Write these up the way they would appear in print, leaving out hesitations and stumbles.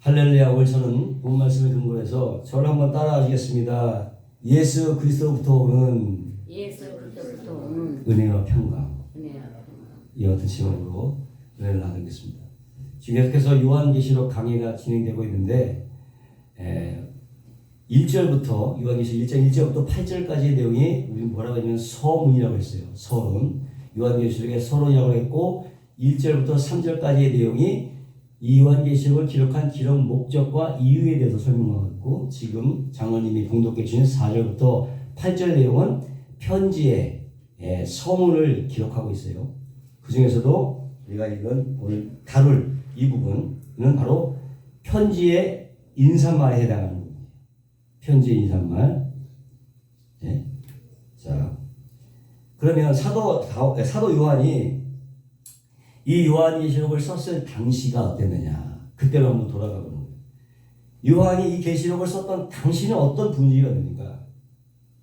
할렐루야. 오늘 저는 본 말씀을 근거로 해서 저를 한번 따라와 주겠습니다. 예수 그리스도부터 오는 은혜와 평강. 이와 같은 제목으로 은혜를 나누겠습니다. 지금 계속해서 요한계시록 강의가 진행되고 있는데 1절부터 요한계시록 1장 1절부터 8절까지의 내용이 우리 뭐라고 하냐면 서문이라고 했어요. 서론. 요한계시록의 서론이라고 했고 1절부터 3절까지의 내용이 이 요한계시록을 기록한 기록 목적과 이유에 대해서 설명하고 있고, 지금 장로님이 봉독해 주신 4절부터 8절 내용은 편지의 서문을 기록하고 있어요. 그 중에서도 우리가 오늘 다룰 이 부분은 바로 편지의 인사말에 해당하는 부분이에요. 편지의 인사말. 네. 자, 그러면 사도 요한이 이 요한계시록을 썼을 당시가 어땠느냐, 그때로 한번 돌아가 보는 거예요. 요한이 이 계시록을 썼던 당시는 어떤 분위기가 됩니까?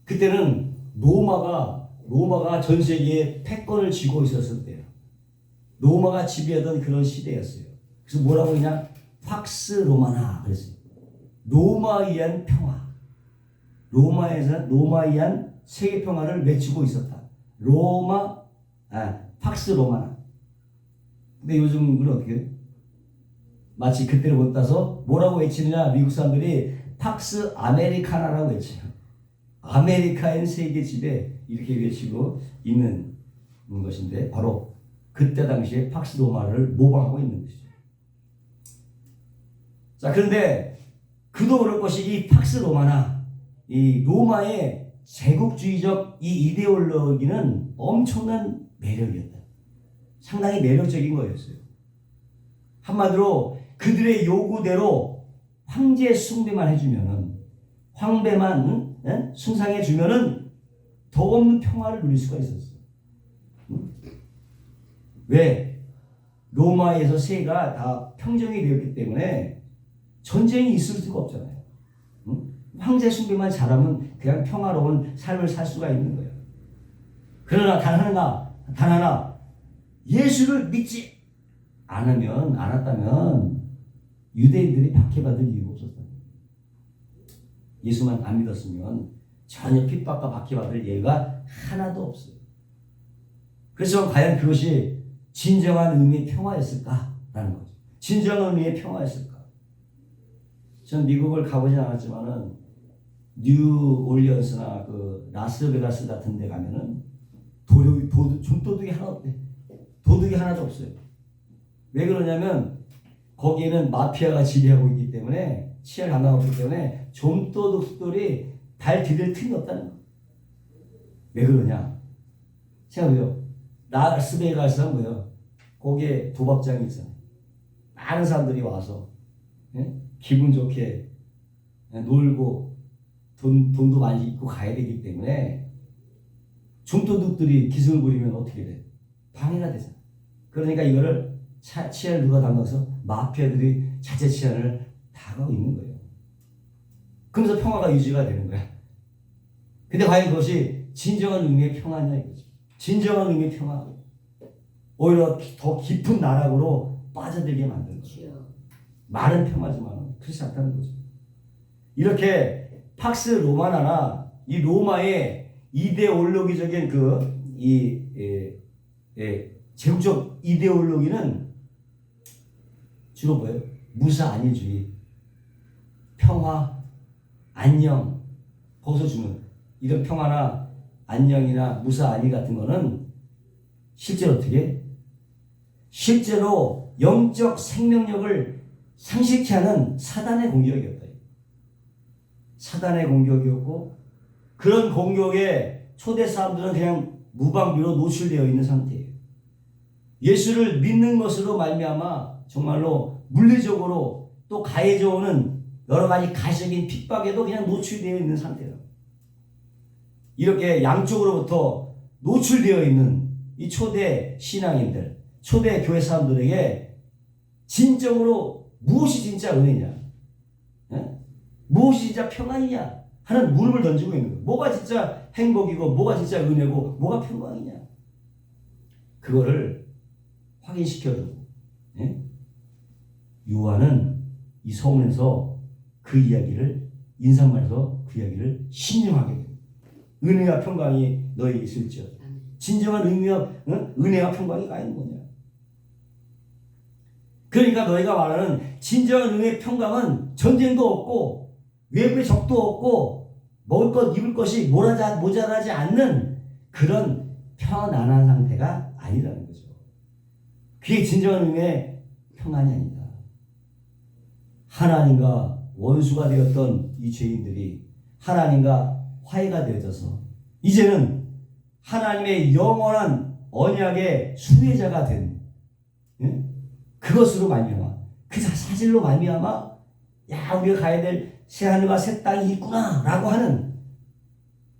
그때는 로마가 전 세계에 패권을 쥐고 있었을 때예요. 로마가 지배하던 그런 시대였어요. 그래서 뭐라고 그냥 팍스 로마나 그랬어요. 로마에 의한 평화. 로마에 의한 세계 평화를 외치고 있었다. 팍스 로마나. 근데 요즘은 어떻게 해요? 마치 그때를 못 따서 뭐라고 외치느냐, 미국 사람들이 팍스 아메리카나라고 외쳐요. 아메리카인 세계 지배, 이렇게 외치고 있는 것인데, 바로 그때 당시에 팍스 로마를 모방하고 있는 것이죠. 자, 그런데 그도 그럴 것이 이 팍스 로마나 이 로마의 제국주의적 이 이데올로기는 엄청난 매력이었다. 상당히 매력적인 거였어요. 한마디로 그들의 요구대로 황제 숭배만 해주면은, 황배만 숭상해주면은 더 없는 평화를 누릴 수가 있었어요. 왜? 로마에서 세계가 다 평정이 되었기 때문에 전쟁이 있을 수가 없잖아요. 황제 숭배만 잘하면 그냥 평화로운 삶을 살 수가 있는 거예요. 그러나 단 하나 예수를 믿지 않았다면 유대인들이 박해받을 이유가 없었어요. 예수만 안 믿었으면 전혀 핍박과 박해받을 예가 하나도 없어요. 그래서 과연 그것이 진정한 의미의 평화였을까라는 거죠. 진정한 의미의 평화였을까? 전 미국을 가보진 않았지만은 뉴올리언스나 그 라스베가스 같은 데 가면은 좀도둑이 하나 없대. 도둑이 하나도 없어요. 왜 그러냐면 거기에는 마피아가 지배하고 있기 때문에, 치안 감당하고 있기 때문에 좀도둑들이 발 디딜 틈이 없다는 거예요. 왜 그러냐? 생각해요. 라스베가스는 뭐예요? 거기에 도박장이 있잖아요. 많은 사람들이 와서 기분 좋게 놀고 돈도 많이 있고 가야 되기 때문에 좀도둑들이 기승을 부리면 어떻게 돼? 방해가 되잖아. 그러니까 이거를 치안을 누가 담당해서 마피아들이 자체 치안을 다 하고 있는 거예요. 그러면서 평화가 유지가 되는 거야. 근데 과연 그것이 진정한 의미의 평화냐 이거죠. 진정한 의미의 평화. 오히려 더 깊은 나락으로 빠져들게 만드는 거죠. 말은 평화지만 그렇지 않다는 거죠. 이렇게 팍스 로마나나 이 로마의 이데올로기적인 제국적 이데올로기는 주로 뭐예요? 무사 안일주의, 평화, 안녕, 거기서 주는 이런 평화나 안녕이나 무사 안일 같은 거는 실제로 어떻게? 실제로 영적 생명력을 상실케 하는 사단의 공격이었다. 사단의 공격이었고, 그런 공격에 초대 사람들은 그냥 무방비로 노출되어 있는 상태예요. 예수를 믿는 것으로 말미암아 정말로 물리적으로 또 가해져 오는 여러 가지 가시적인 핍박에도 그냥 노출되어 있는 상태예요. 이렇게 양쪽으로부터 노출되어 있는 이 초대 신앙인들, 초대 교회 사람들에게 진정으로 무엇이 진짜 은혜냐, 무엇이 진짜 평안이냐 하는 물음을 던지고 있는 거예요. 뭐가 진짜 행복이고 뭐가 진짜 은혜고 뭐가 평강이냐, 그거를 확인시켜주고, 요한은 이 서문에서 그 이야기를 인사말에서 그 이야기를 신용하게 됩니다. 은혜와 평강이 너에게 있을지어다. 진정한 의미와 은혜와 평강이 가 있는 거냐. 그러니까 너희가 말하는 진정한 은혜의 평강은 전쟁도 없고 외부의 적도 없고 먹을 것 입을 것이 모자라지 않는 그런 편안한 상태가 아니라는 거죠. 그게 진정한 은혜의 평안이 아니다. 하나님과 원수가 되었던 이 죄인들이 하나님과 화해가 되어져서 이제는 하나님의 영원한 언약의 수혜자가 된 그것으로 말미암아 그 사실로 말미암아 야 우리가 가야 될 새하늘과 새 땅이 있구나 라고 하는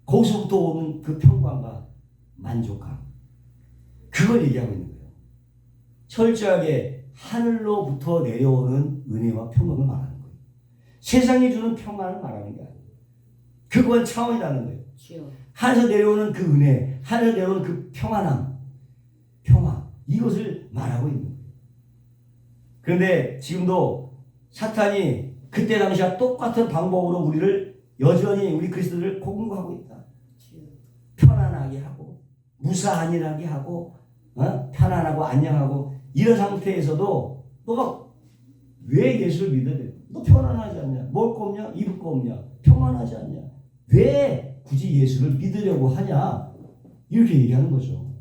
거기서부터 오는 그 평강과 만족감 그걸 얘기하고 있는 거예요. 철저하게 하늘로부터 내려오는 은혜와 평강을 말하는 거예요. 세상이 주는 평안을 말하는 게 아니에요. 그건 차원이라는 거예요. 하늘에서 내려오는 그 은혜, 하늘에서 내려오는 그 평안함, 평화 이것을 말하고 있는 거예요. 그런데 지금도 사탄이 그때 당시와 똑같은 방법으로 우리를 여전히 우리 그리스도를 공격하고 있다. 편안하게 하고 무사안일하게 하고 편안하고 안녕하고 이런 상태에서도 너가 왜 예수를 믿어야 돼? 너 편안하지 않냐? 먹을 거 없냐? 입을 거 없냐? 평안하지 않냐? 왜 굳이 예수를 믿으려고 하냐? 이렇게 얘기하는 거죠.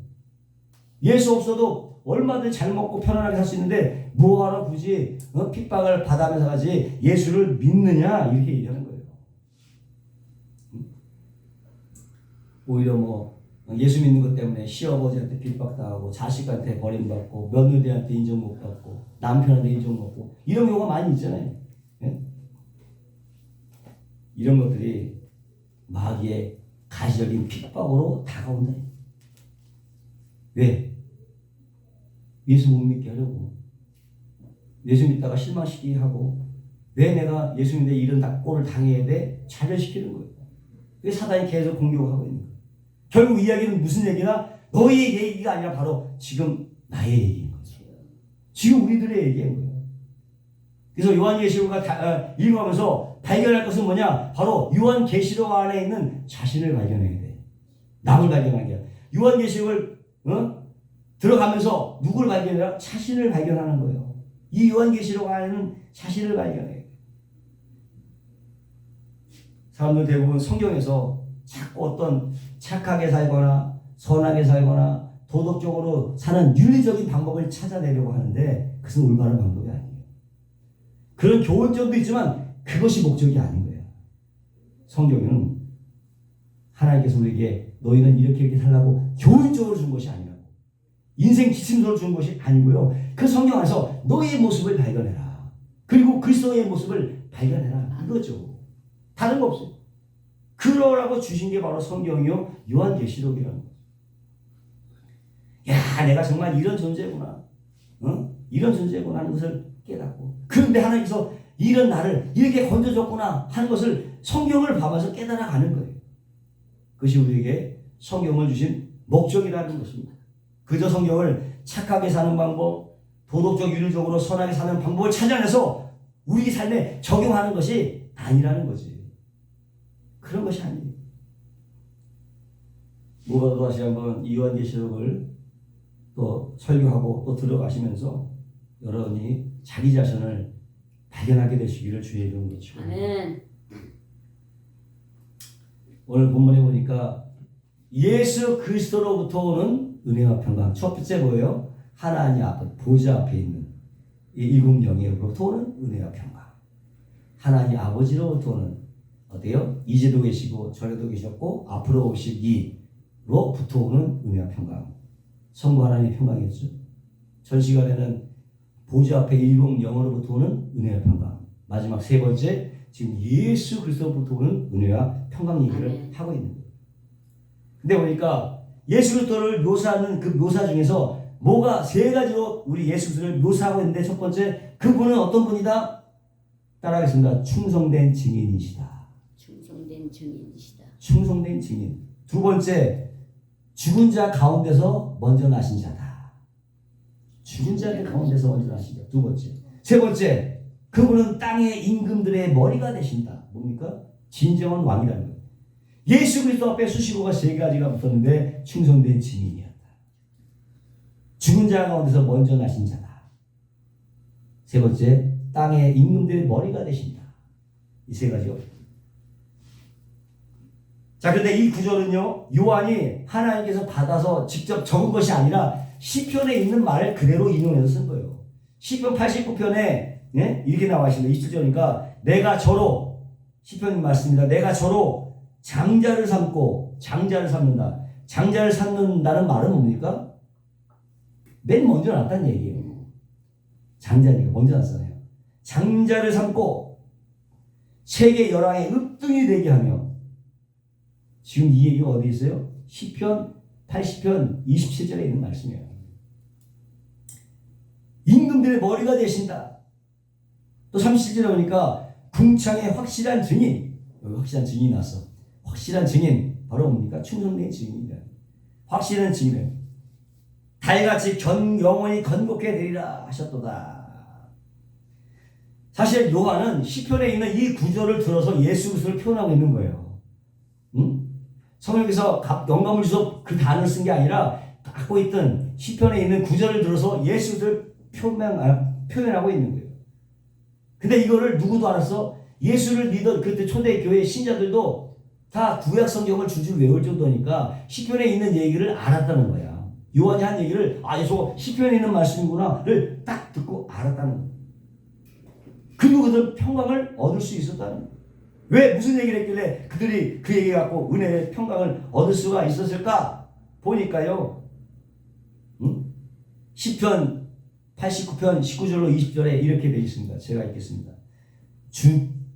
예수 없어도 얼마든지 잘 먹고 편안하게 살 수 있는데 뭐하러 굳이 핍박을 받아면서 가지 예수를 믿느냐? 이렇게 얘기하는 거예요. 오히려 뭐 예수 믿는 것 때문에 시어버지한테 핍박당하고 자식한테 버림받고 며느리한테 인정 못 받고 남편한테 인정 못 받고 이런 경우가 많이 있잖아요. 예? 이런 것들이 마귀의 가시적인 핍박으로 다가온다. 왜? 예수 못 믿게 하려고. 예수 믿다가 실망시키게 하고 왜 내가 예수 믿는데 이런 꼴을 당해야 돼? 자멸시키는 거예요. 그게 사단이 계속 공격을 하고 있는 거예요. 결국 이야기는 무슨 얘기나 너의 얘기가 아니라 바로 지금 나의 얘기인 거죠. 지금 우리들의 얘기인 거예요. 그래서 요한계시록을 읽어가면서 발견할 것은 뭐냐? 바로 요한계시록 안에 있는 자신을 발견해야 돼. 남을 발견하는 게 요한계시록을 들어가면서 누굴 발견해라? 자신을 발견하는 거예요. 이 요한계시록 안에는 자신을 발견해야 돼. 사람들 대부분 성경에서 자꾸 어떤 착하게 살거나 선하게 살거나 도덕적으로 사는 윤리적인 방법을 찾아내려고 하는데 그것은 올바른 방법이 아니에요. 그런 교훈점도 있지만 그것이 목적이 아닌 거예요. 성경에는 하나님께서 우리에게 너희는 이렇게 살라고 교훈적으로 준 것이 아니라고 인생 지침서를 준 것이 아니고요. 그 성경 안에서 너의 모습을 발견해라. 그리고 그리스도의 모습을 발견해라. 이거죠. 다른 거 없어요. 그러라고 주신 게 바로 성경이요 요한계시록이라는 거죠. 야 내가 정말 이런 존재구나. 이런 존재구나 하는 것을 깨닫고 그런데 하나님께서 이런 나를 이렇게 건져줬구나 하는 것을 성경을 봐서 깨달아가는 거예요. 그것이 우리에게 성경을 주신 목적이라는 것입니다. 그저 성경을 착하게 사는 방법, 도덕적 윤리적으로 선하게 사는 방법을 찾아내서 우리 삶에 적용하는 것이 아니라는 거지. 그런 것이 아니에요. 무엇보다 다시 한번 요한계시록을 또 설교하고 또 들어가시면서 여러분이 자기 자신을 발견하게 되시기를 주의 이름으로 축원합니다. 오늘 본문에 보니까 예수 그리스도로부터 오는 은혜와 평강. 첫 번째 뭐예요? 하나님 앞에 보좌 앞에 있는 이 일곱 영예로부터 오는 은혜와 평강. 하나님 아버지로부터 오는 어때요? 이제도 계시고 전에도 계셨고 앞으로 오시기로부터 오는 은혜와 평강. 성부 하나님의 평강이었죠. 전 시간에는 보좌 앞에 일곱 영으로부터 오는 은혜와 평강. 마지막 세 번째 지금 예수 그리스도로부터 오는 은혜와 평강 얘기를 하고 있는 거예요. 근데 보니까 예수 그리스도를 묘사하는 그 묘사 중에서 뭐가 세 가지로 우리 예수 그리스도를 묘사하고 있는데 첫 번째 그분은 어떤 분이다? 따라하겠습니다. 충성된 증인이시다. 충성된 증인이시다. 충성된 증인. 두 번째 죽은 자 가운데서 먼저 나신 자다. 죽은 자 가운데서 먼저 나신 자. 두 번째. 세 번째 그분은 땅의 임금들의 머리가 되신다. 뭡니까? 진정한 왕이라는 거예요. 예수 그리스도 앞에 수식어가 세 가지가 붙었는데 충성된 증인이었다. 죽은 자 가운데서 먼저 나신 자다. 세 번째, 땅의 임금들의 머리가 되신다. 이 세 가지가 붙었다. 자, 그런데 이 구절은요, 요한이 하나님께서 받아서 직접 적은 것이 아니라 시편에 있는 말을 그대로 인용해서 쓴 거예요. 시편 89편에 이렇게 나와 있습니다. 27절이니까 내가 저로, 시편 말씀입니다. 내가 저로 장자를 삼고, 장자를 삼는다. 장자를 삼는다는 말은 뭡니까? 맨 먼저 났다는 얘기예요. 장자니까 먼저 났잖아요. 장자를 삼고 세계 열왕의 읍등이 되게 하며, 지금 이 얘기가 어디 있어요? 시편 80편 27절에 있는 말씀이에요. 임금들의 머리가 되신다. 또 37절에 보니까 궁창의 확실한 증인, 여기 확실한 증인이 나왔어. 확실한 증인, 바로 뭡니까? 충성된 증인이다. 확실한 증인은 달같이 영원히 건국해 되리라 하셨도다. 사실 요한은 시편에 있는 이 구절을 들어서 예수 그리스도를 표현하고 있는 거예요. 응? 성령께서 영감을 주셔서 그 단어를 쓴 게 아니라 갖고 있던 시편에 있는 구절을 들어서 예수 그리스도를 표현하고 있는 거예요. 근데 이거를 누구도 알았어? 예수를 믿은 그때 초대교회 신자들도 다 구약 성경을 줄줄 외울 정도니까 시편에 있는 얘기를 알았다는 거야. 요한이 한 얘기를 저거 시편에 있는 말씀이구나를 딱 듣고 알았다는 거야. 그리고 그들 평강을 얻을 수 있었다는 거야. 왜 무슨 얘기를 했길래 그들이 그 얘기 갖고 은혜의 평강을 얻을 수가 있었을까? 보니까요. 시편 89편 19절로 20절에 이렇게 되어 있습니다. 제가 읽겠습니다.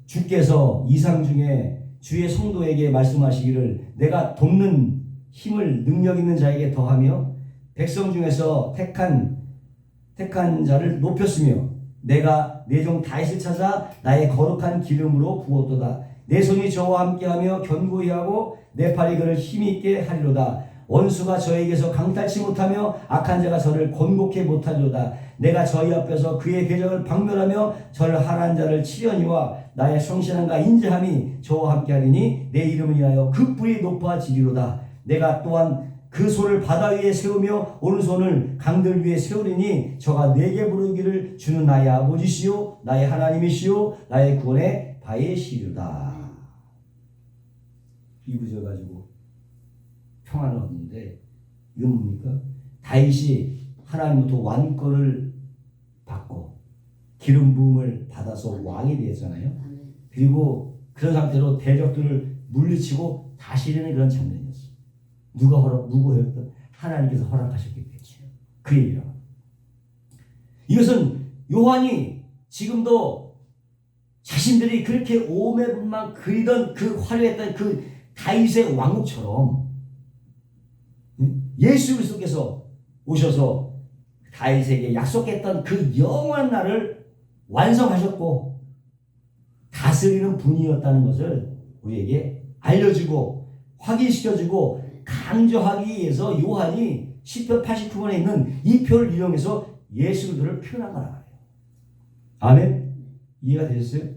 주께서 이상 중에 주의 성도에게 말씀하시기를 내가 돕는 힘을 능력 있는 자에게 더하며 백성 중에서 택한 자를 높였으며 내가 내 종 다윗을 찾아 나의 거룩한 기름으로 부었도다. 내 손이 저와 함께하며 견고히 하고 내 팔이 그를 힘이 있게 하리로다. 원수가 저에게서 강탈치 못하며 악한 자가 저를 곤곡해 못하리로다. 내가 저희 앞에서 그의 궤적을 박멸하며 저를 하라는 자를 치려니와 나의 성실함과 인자함이 저와 함께하리니 내 이름을 위하여 그 뿔이 높아지리로다. 내가 또한 그 손을 바다 위에 세우며 오른손을 강들 위에 세우리니 저가 내게 부르기를 주는 나의 아버지시요 나의 하나님이시요 나의 구원의 바위시리로다. 이 구절 가지고 평안을 얻는데 이건 뭡니까? 다윗이 하나님부터 왕권을 받고 기름 부음을 받아서 왕이 되었잖아요. 그리고 그런 상태로 대적들을 물리치고 다시 일어나는 그런 장면이었어요. 누가 허락했던? 하나님께서 허락하셨기 때문에 그 얘기라. 이것은 요한이 지금도 자신들이 그렇게 오매분만 그리던 그 화려했던 그 다윗의 왕국처럼 예수 그리스도께서 오셔서 다윗에게 약속했던 그 영원한 날을 완성하셨고 다스리는 분이었다는 것을 우리에게 알려주고 확인시켜주고 강조하기 위해서 요한이 시편 89편에 있는 이 표를 이용해서 예수 그리스도를 표현한 거란 말이에요. 아멘? 이해가 되셨어요?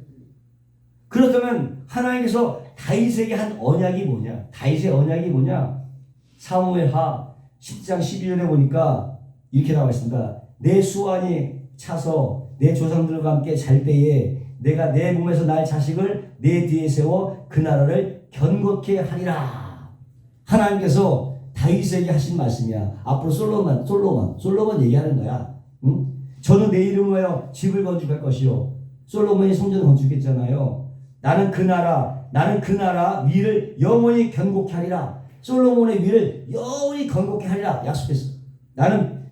그렇다면 하나님께서 다윗에게 한 언약이 뭐냐? 다윗의 언약이 뭐냐? 사무엘하 10장 12절에 보니까 이렇게 나와 있습니다. 내 수완이 차서 내 조상들과 함께 잘 때에 내가 내 몸에서 날 자식을 내 뒤에 세워 그 나라를 견고케 하리라. 하나님께서 다윗에게 하신 말씀이야. 앞으로 솔로몬 얘기하는 거야. 응? 저는 내 이름을 위하여 집을 건축할 것이요. 솔로몬이 성전을 건축했잖아요. 나는 그 나라 위를 영원히 견고케 하리라. 솔로몬의 위를 영원히 건국케 하리라 약속했어. 나는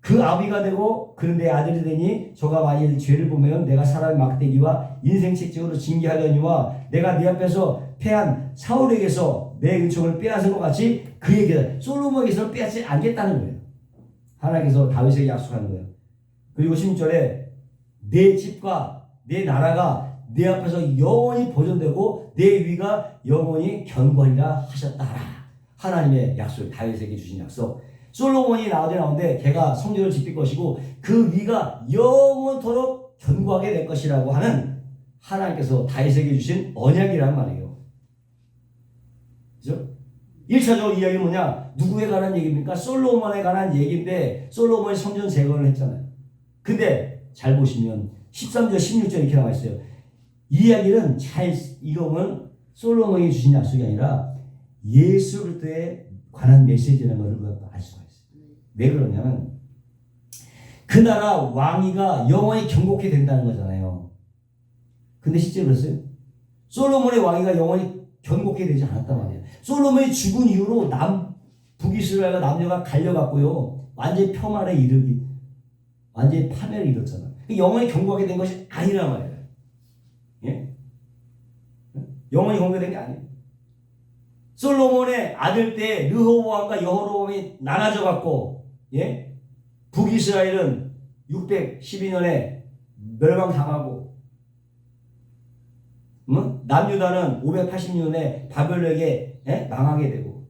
그 아비가 되고 그는 내 아들이 되니 저가 만일 죄를 보면 내가 사람의 막대기와 인생책적으로 징계하려니와 내가 네 앞에서 패한 사울에게서 내 은총을 빼앗은 것 같이 그에게 솔로몬에게서 빼앗지 않겠다는 거예요. 하나님께서 다윗에게 약속하는 거예요. 그리고 16절에 내 집과 내 나라가 내 앞에서 영원히 보존되고 내 위가 영원히 견고하리라 하셨다 하라. 하나님의 약속, 다윗에게 주신 약속. 솔로몬이 나오는데 걔가 성전을 지킬 것이고 그 위가 영원토록 견고하게 될 것이라고 하는 하나님께서 다윗에게 주신 언약이란 말이에요. 그죠? 1차적으로 이야기는 뭐냐? 누구에 관한 얘기입니까? 솔로몬에 관한 얘기인데 솔로몬이 성전 재건을 했잖아요. 근데 잘 보시면 13절 16절 이렇게 나와 있어요. 이 이야기는 이거는 솔로몬이 주신 약속이 아니라 예수 그리스도에 관한 메시지라는 것을 우리가 알 수가 있어요. 왜 그러냐면 그 나라 왕위가 영원히 경고케 된다는 거잖아요. 근데 실제 그랬어요? 솔로몬의 왕위가 영원히 경고케 되지 않았단 말이에요. 솔로몬이 죽은 이후로 북이스라엘과 남녀가 갈려갔고요. 완전히 폄하에 이르기, 완전히 파멸에 이뤘잖아. 영원히 경고하게 된 것이 아니란 말이에요. 예? 영원히 경고된 게 아니에요. 솔로몬의 아들 때 르호보암과 여호로보암이 나눠져 갖고, 예? 북이스라엘은 612년에 멸망당하고, 남유다는 580년에 바벨론에게 망하게 되고.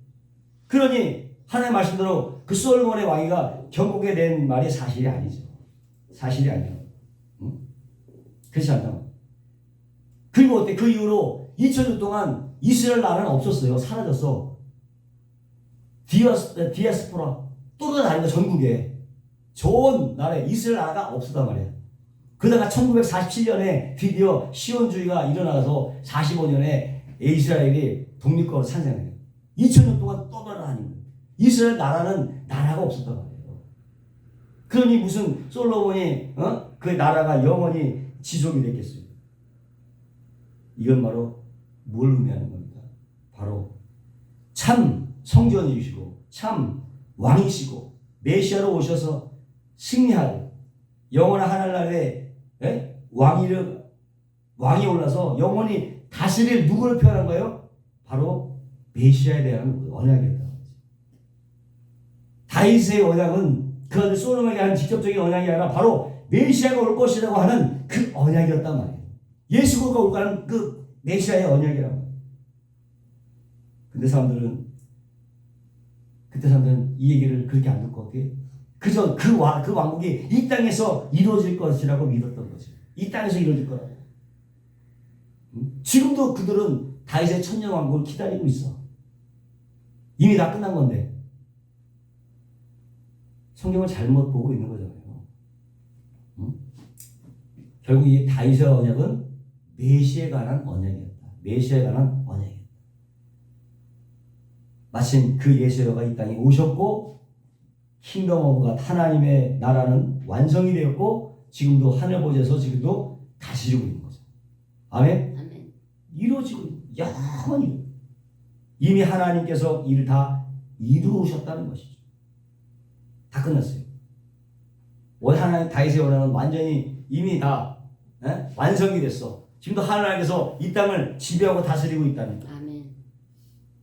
그러니 하나님의 말씀대로 그 솔로몬의 왕위가 경고게 된 말이 사실이 아니죠. 사실이 아니에요. 그렇지 않나? 그리고 어때? 그 이후로 2000년 동안 이스라엘 나라는 없었어요. 사라졌어. 디아스포라 떠돌아다니는 전국에 좋은 나라에 이스라엘 나라가 없었단 말이에요. 그러다가 1947년에 드디어 시온주의가 일어나서 45년에 이스라엘이 독립국으로 탄생해요. 2000년 동안 떠돌아다니는 거예요. 이스라엘 나라는 나라가 없었단 말이에요. 그러니 무슨 솔로몬이 그 나라가 영원히 지속이 됐겠어요. 이건 바로 뭘 의미하는 겁니까? 바로 참 성전이시고 참 왕이시고 메시아로 오셔서 승리할 영원한 하늘나라의 왕이 올라서 영원히 다스릴 누구를 표현한 거예요? 바로 메시아에 대한 언약이었다. 다윗의 언약은 그 아들 솔로몬에게 하는 직접적인 언약이 아니라 바로 메시아가 올 것이라고 하는 그 언약이었단 말이에요. 예수가 올 거라는 그 메시아의 언약이라고. 근데 그때 사람들은 이 얘기를 그렇게 안 듣고 어떻게? 그저 그 왕국이 이 땅에서 이루어질 것이라고 믿었던 거죠. 이 땅에서 이루어질 거라고. 지금도 그들은 다윗의 천년 왕국을 기다리고 있어. 이미 다 끝난 건데. 성경을 잘못 보고 있는 거잖아요. 결국 이 다윗의 언약은 메시아에 관한 언약이었다. 메시아에 관한 언약이었다. 마침 그 예수가 이 땅에 오셨고 킹덤 오브 갓 하나님의 나라는 완성이 되었고 지금도 하늘 보좌에서 지금도 다스리고 있는 거죠. 아멘? 아멘. 이루어지고 영원히 이미 하나님께서 이를 다 이루셨다는 것이죠. 다 끝났어요. 하나님 다윗의 원하는 완전히 이미 다 완성이 됐어. 지금도 하나님께서 이 땅을 지배하고 다스리고 있다는 거예요. 아멘.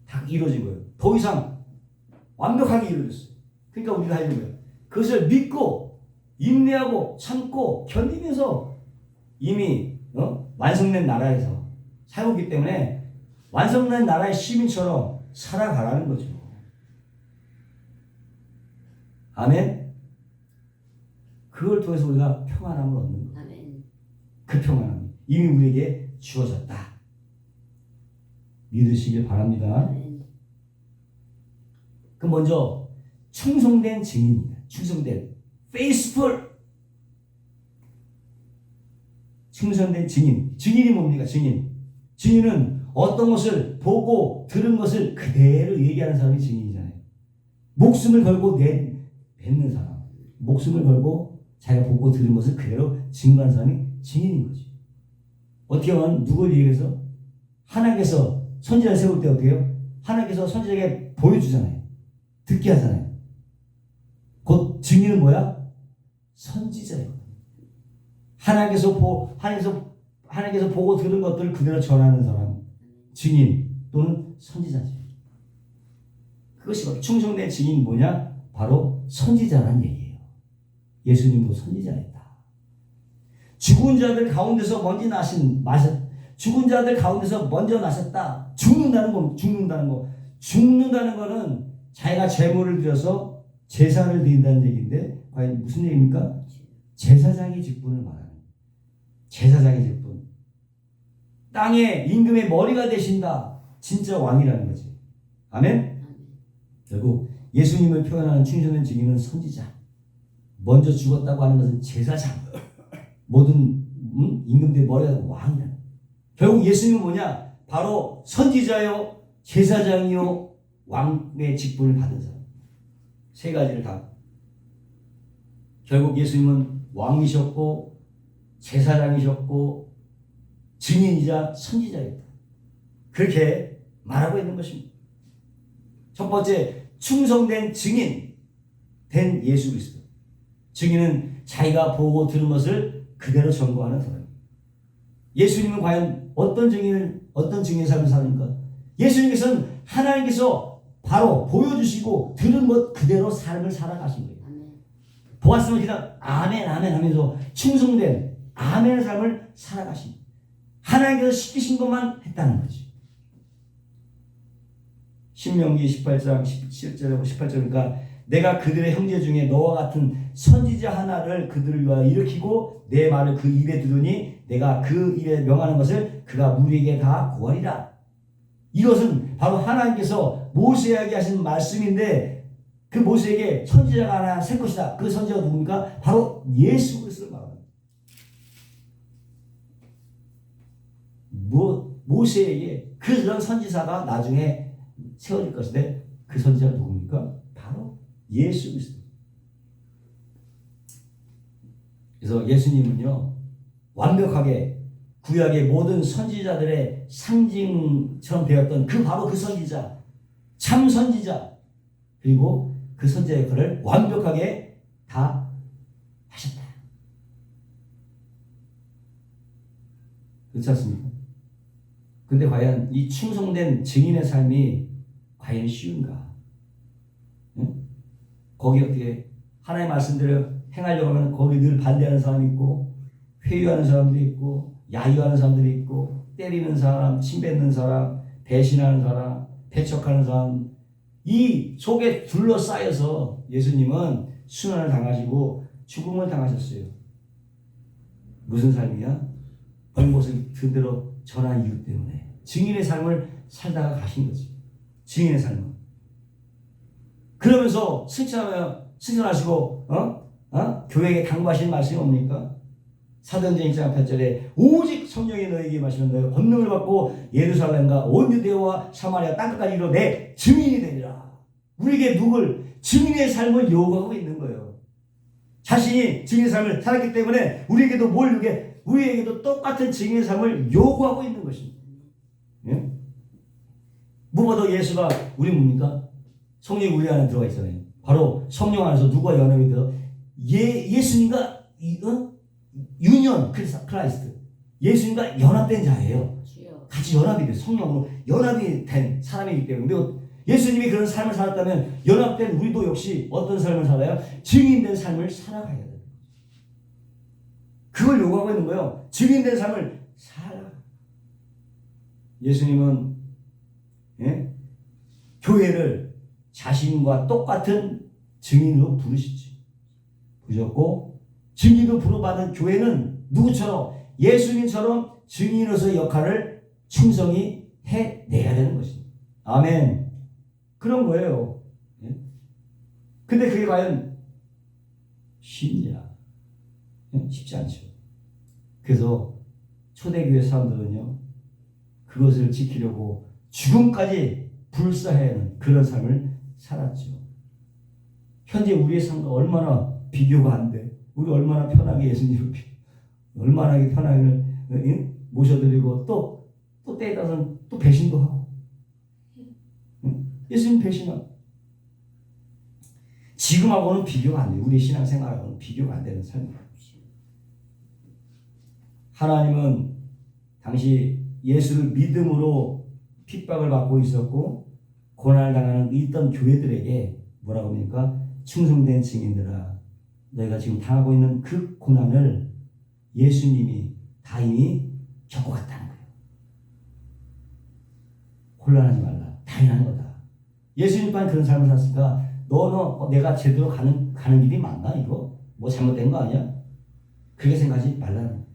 다 이루어진 거예요. 더 이상 완벽하게 이루어졌어요. 그러니까 우리가 하는 거예요. 그것을 믿고 인내하고 참고 견디면서 이미 완성된 나라에서 살고 있기 때문에 완성된 나라의 시민처럼 살아가라는 거죠. 아멘. 그걸 통해서 우리가 평안함을 얻는 거예요. 아멘. 그 평안함이 이미 우리에게 주어졌다. 믿으시길 바랍니다. 아멘. 그 먼저 충성된 증인입니다. 충성된 faithful 충성된 증인. 증인이 뭡니까? 증인은 어떤 것을 보고 들은 것을 그대로 얘기하는 사람이 증인이잖아요. 목숨을 걸고 뱉는 사람. 목숨을 걸고 자기가 보고 들은 것을 그대로 증거하는 사람이 증인인 거죠. 어떻게 하면 누구를 위해서? 하나님께서 선지자를 세울 때 어떻게 해요? 하나님께서 선지자에게 보여주잖아요. 듣게 하잖아요. 곧 증인은 뭐야? 선지자예요. 하나님께서 보고 들은 것들을 그대로 전하는 사람, 증인 또는 선지자죠. 그것이 바로 충성된 증인이 뭐냐? 바로 선지자라는 얘기예요. 예수님도 선지자였다. 죽은 자들 가운데서 먼저 나셨다. 죽는다는 거는 자기가 제물을 드려서 제사를 드린다는 얘기인데 과연 무슨 얘기입니까? 제사장의 직분을 말하는. 제사장이실 분, 땅의 임금의 머리가 되신다. 진짜 왕이라는 거지. 아멘? 결국 예수님을 표현하는 충성된 증인은 선지자, 먼저 죽었다고 하는 것은 제사장, 모든 임금들의 머리가 되는 왕이라는 거야. 결국 예수님은 뭐냐? 바로 선지자요, 제사장이요, 왕의 직분을 받은 사람. 세 가지를 다. 결국 예수님은 왕이셨고 제사장이셨고 증인이자 선지자였다. 그렇게 말하고 있는 것입니다. 첫 번째, 충성된 증인 된 예수 그리스도. 증인은 자기가 보고 들은 것을 그대로 전거하는 사람입니다. 예수님은 과연 어떤 증인의 삶을 사는가? 예수님께서는 하나님께서 바로 보여주시고 들은 것 그대로 삶을 살아가신 거예요. 보았으면 그냥 아멘 아멘 하면서 충성된 아멘의 삶을 살아가신 거예요. 하나님께서 시키신 것만 했다는 거지. 신명기 18장 17절하고 18절이니까 내가 그들의 형제 중에 너와 같은 선지자 하나를 그들을 위하여 일으키고 내 말을 그 입에 두더니 내가 그 입에 명하는 것을 그가 우리에게 다 고하리라. 이것은 바로 하나님께서 모세에게 하신 말씀인데 그 모세에게 선지자가 하나 셀 것이다. 그 선지자가 누굽니까? 바로 예수 그리스도를 말합니다. 모세에게 그런 선지자가 나중에 세워질 것인데 그 선지자가 누굽니까? 바로 예수 그리스도. 그래서 예수님은요 완벽하게 구약의 모든 선지자들의 상징처럼 되었던 바로 그 선지자, 참 선지자, 그리고 그 선지자 역할을 완벽하게 다 하셨다. 그렇지 않습니까? 근데 과연 이 충성된 증인의 삶이 과연 쉬운가? 응? 거기 어떻게 하나님의 말씀대로 행하려고 하면 거기 늘 반대하는 사람이 있고 회유하는 사람도 있고 야유하는 사람들이 있고 때리는 사람, 침뱉는 사람, 배신하는 사람, 배척하는 사람, 이 속에 둘러싸여서 예수님은 순환을 당하시고 죽음을 당하셨어요. 무슨 삶이야? 본 것을 그대로 전한 이유 때문에 증인의 삶을 살다가 가신 거지. 증인의 삶은. 그러면서 승천하시고 교회에게 당부하신 말씀이 뭡니까? 사도행전 1장 8절에 오직 성령이 너에게 마시면 너희가 권능을 받고 예루살렘과 온 유대와 사마리아 땅끝까지 이르러 내 증인이 되리라. 우리에게 증인의 삶을 요구하고 있는 거예요. 자신이 증인의 삶을 살았기 때문에 우리에게도 똑같은 증인의 삶을 요구하고 있는 것입니다. 예? 무엇보다 예수가 우리 뭡니까? 성령이 우리 안에 들어가 있잖아요. 바로 성령 안에서 누가 연합이 되어 예수님과 유니언 크라이스트, 예수님과 연합된 자예요. 같이 연합이 돼요. 성령으로 연합이 된 사람이기 때문에 예수님이 그런 삶을 살았다면 연합된 우리도 역시 어떤 삶을 살아요? 증인된 삶을 살아가야 돼요. 그걸 요구하고 있는 거예요. 증인된 삶을 살아. 예수님은 교회를 자신과 똑같은 증인으로 부르셨고 증인으로 부르받은 교회는 누구처럼? 예수님처럼 증인으로서의 역할을 충성히 해내야 되는 것입니다. 아멘. 그런 거예요. 근데 그게 과연 쉽냐? 쉽지 않죠. 그래서 초대교회 사람들은요 그것을 지키려고 죽음까지 불사해야 하는 그런 삶을 살았죠. 현재 우리의 삶과 얼마나 비교가 안 돼. 우리 얼마나 편하게 예수님을 얼마나 편하게 모셔드리고 또 때에 따라서는 또 배신도 하고. 예수님 배신하고. 지금하고는 비교가 안 돼. 우리 신앙생활하고는 비교가 안 되는 삶이에요. 하나님은 당시 예수를 믿음으로 핍박을 받고 있었고 고난을 당하는 있던 교회들에게 뭐라고 합니까? 충성된 증인들아, 너희가 지금 당하고 있는 그 고난을 예수님이 다 이미 겪어갔다는 거예요. 혼란하지 말라. 당연한 거다. 예수님 또한 그런 삶을 살았으니까 너는 내가 제대로 가는 길이 맞나 이거? 뭐 잘못된 거 아니야? 그렇게 생각하지 말라는 거예요.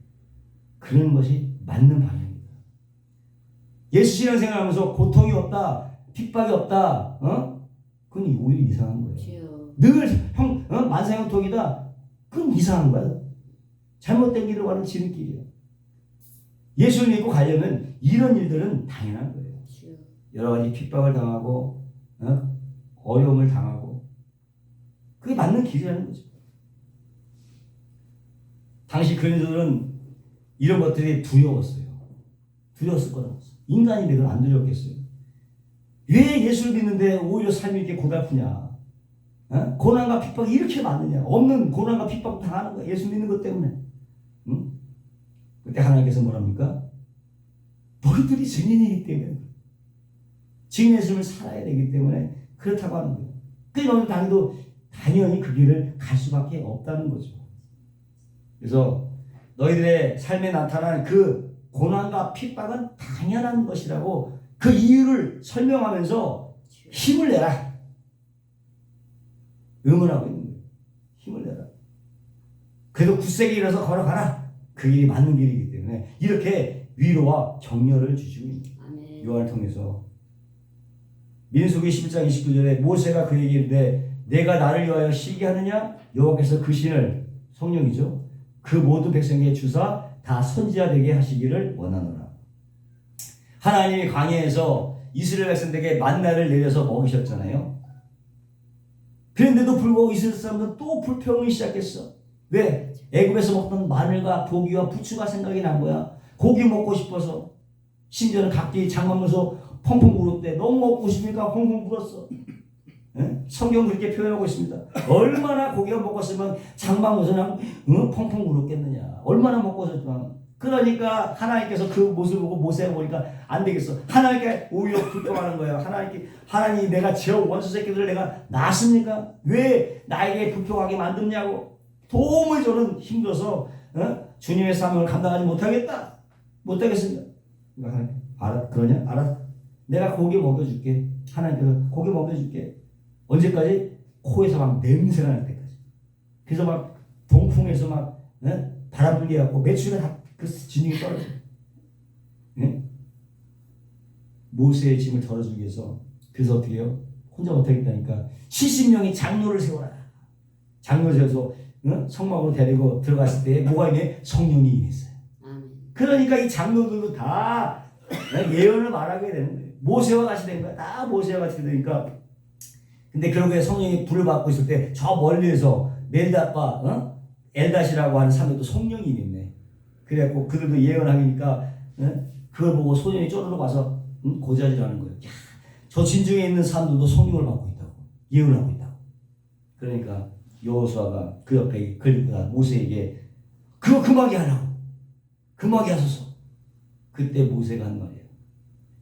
그런 것이 맞는 방향입니다. 예수 신앙생활하면서 고통이 없다, 핍박이 없다, 그건 오히려 이상한 거예요. 주여. 늘 만사형통이다. 그건 이상한 거야. 잘못된 길로 가는 지름길이야. 예수를 믿고 가려면 이런 일들은 당연한 거예요. 주여. 여러 가지 핍박을 당하고 어려움을 당하고 그게 맞는 길이라는 거죠. 당시 그리스도인들은 이런 것들이 두려웠어요. 두려웠을 거라고. 인간인데 그건 안 두려웠겠어요. 왜 예수를 믿는데 오히려 삶이 이렇게 고달프냐? 고난과 핍박이 이렇게 많으냐? 없는 고난과 핍박 당하는 거야. 예수 믿는 것 때문에. 그때 하나님께서 뭐랍니까? 너희들이 증인이기 때문에, 증인의 삶을 살아야 되기 때문에 그렇다고 하는 거예요. 그래서 너희 당연히 그 길을 갈 수밖에 없다는 거죠. 그래서 너희들의 삶에 나타난 그 고난과 핍박은 당연한 것이라고 그 이유를 설명하면서 힘을 내라. 응원하고 있는 거예요. 힘을 내라. 그래도 굳세게 일어서 걸어가라. 그 길이 맞는 길이기 때문에 이렇게 위로와 격려를 주시고 있는 거예요. 요한을 통해서. 민수기 11장 29절에 모세가 그에게 이르되 내가 나를 위하여 시기 하느냐? 여호와께서 그 신을 성령이죠. 그 모든 백성에게 주사 다 선지자 되게 하시기를 원하노라. 하나님이 광야에서 이스라엘 백성들에게 만나를 내려서 먹이셨잖아요. 그런데도 불구하고 이스라엘 사람들은 또 불평을 시작했어. 왜? 애굽에서 먹던 마늘과 고기와 부추가 생각이 난 거야. 고기 먹고 싶어서. 심지어는 각기 장막에서 펑펑 울었대. 너무 먹고 싶으니까 펑펑 울었어. 성경 그렇게 표현하고 있습니다. 얼마나 고기가 먹었으면 장막에서 그냥 펑펑 울었겠느냐. 얼마나 먹고 싶으면. 그러니까 하나님께서 그 모습을 보고 모세가 보니까 안 되겠어. 하나님께 오히려 불평하는 거예요. 하나님 내가 저 원수 새끼들을 내가 낳았습니까? 왜 나에게 불평하게 만드냐고. 도무지 저는 힘들어서 주님의 사명을 감당하지 못하겠다. 못하겠습니다. 그러냐? 알았어. 내가 고기 먹여줄게. 하나님께서 고기 먹여줄게. 언제까지? 코에서 막 냄새가 날 때까지. 그래서 막 동풍에서 막 바람 불게 해갖고 매추가 다 그 진흙이 떨어져. 모세의 짐을 덜어주기 위해서 그래서 어떻게 해요? 혼자 못하겠다니까 70명이 장로를 세워라. 장로를 세워서 성막으로 데리고 들어갔을 때 뭐가 있네? 성령이 임했어요. 그러니까 이 장로들도 다 예언을 말하게 되는 거예요. 모세와 같이 된 거야. 다 모세와 같이 되니까. 근데 결국에 성령이 불을 받고 있을 때 저 멀리에서 멜닷과 엘닷이라고 하는 사람들도 성령이 임했네. 그래갖고 그들도 예언하니까 그걸 보고 소년이 쪼르르 와서 고자질하는 거예요. 야, 저 진중에 있는 사람들도 성령을 받고 있다고. 예언하고 있다고. 그러니까 여호수아가 그 옆에 그러니까 모세에게 그거 금하게 하라고. 금하게 하소서. 그때 모세가 한 말이에요.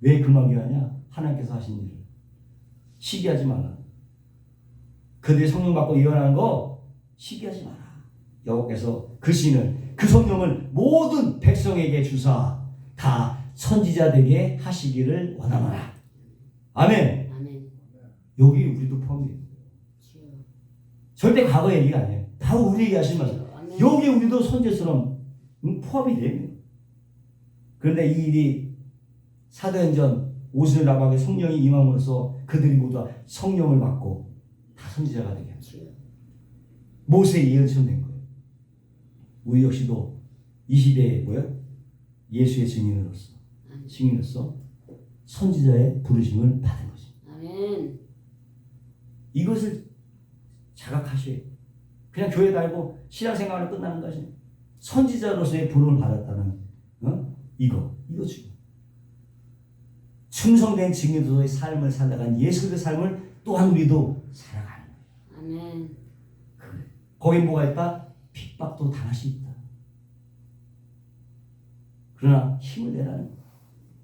왜 금하게 하냐? 하나님께서 하신 일을. 시기하지 마라. 그들이 성령 받고 예언하는 거 시기하지 마라. 여호와께서 그 신을 그 성령을 모든 백성에게 주사 다 선지자 되게 하시기를 원하노라. 아멘. 여기 우리도 포함돼요. 절대 과거 얘기가 아니에요. 바로 우리 얘기하신 말씀. 여기 우리도 선지처럼 포함이 돼요. 그런데 이 일이 사도행전 50년 남하게 성령이 임함으로써 그들이 모두 성령을 받고 다 선지자가 되게 합니다. 모세의 예언처럼 된 거예요. 우리 역시도 이 시대에 예수의 증인으로서 선지자의 부르심을 받은 것입니다. 아멘. 이것을 자각하셔야 돼요. 그냥 교회 다니고 신앙생활을 끝나는 것이 선지자로서의 부름을 받았다는 이거 중요해요. 충성된 증인으로서의 삶을 살아간 예수의 삶을 또한 우리도 살아가는 거예요. 아멘. 거기 뭐가 있다? 핍박도 당할 수 있다. 그러나 힘을 내라는 거예요.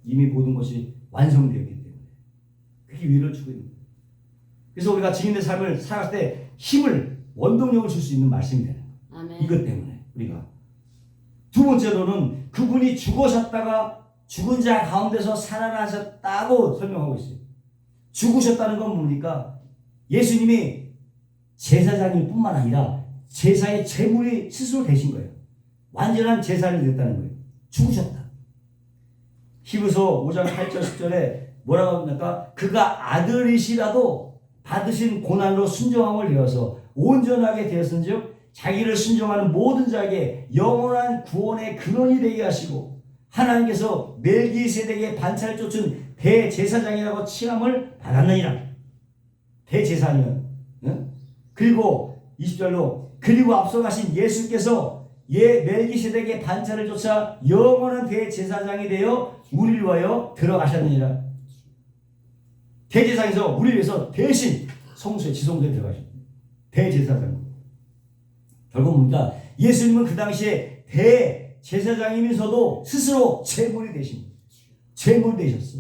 이미 모든 것이 완성되었기 때문에. 그게 위로를 주고 있는 거예요. 그래서 우리가 증인의 삶을 살아갈 때 힘을, 원동력을 줄 수 있는 말씀이 되는 거예요. 아멘. 이것 때문에 우리가. 두 번째로는 그분이 죽으셨다가 죽은 자 가운데서 살아나셨다고 설명하고 있어요. 죽으셨다는 건 뭡니까? 예수님이 제사장일 뿐만 아니라 제사의 제물이 스스로 되신 거예요. 완전한 제사를 드렸다는 거예요. 죽으셨다. 히브리서 5장 8절 10절에 뭐라고 합니까? 그가 아들이시라도 받으신 고난으로 순종함을 배워서 온전하게 되었은즉 자기를 순종하는 모든 자에게 영원한 구원의 근원이 되게 하시고 하나님께서 멜기세덱의 반차를 쫓은 대제사장이라고 칭함을 받았느니라. 대제사장이면 그리고 20절로 그리고 앞서 가신 예수께서 멜기세덱의 반차를 쫓아 영원한 대제사장이 되어 우리를 위하여 들어가셨느니라. 대제사장에서 우리를 위해서 대신 성소에 지성소에 들어가셨습니다. 대제사장. 결국 뭡니까? 예수님은 그 당시에 대제사장이면서도 스스로 제물이 되십니다. 제물이 되셨어.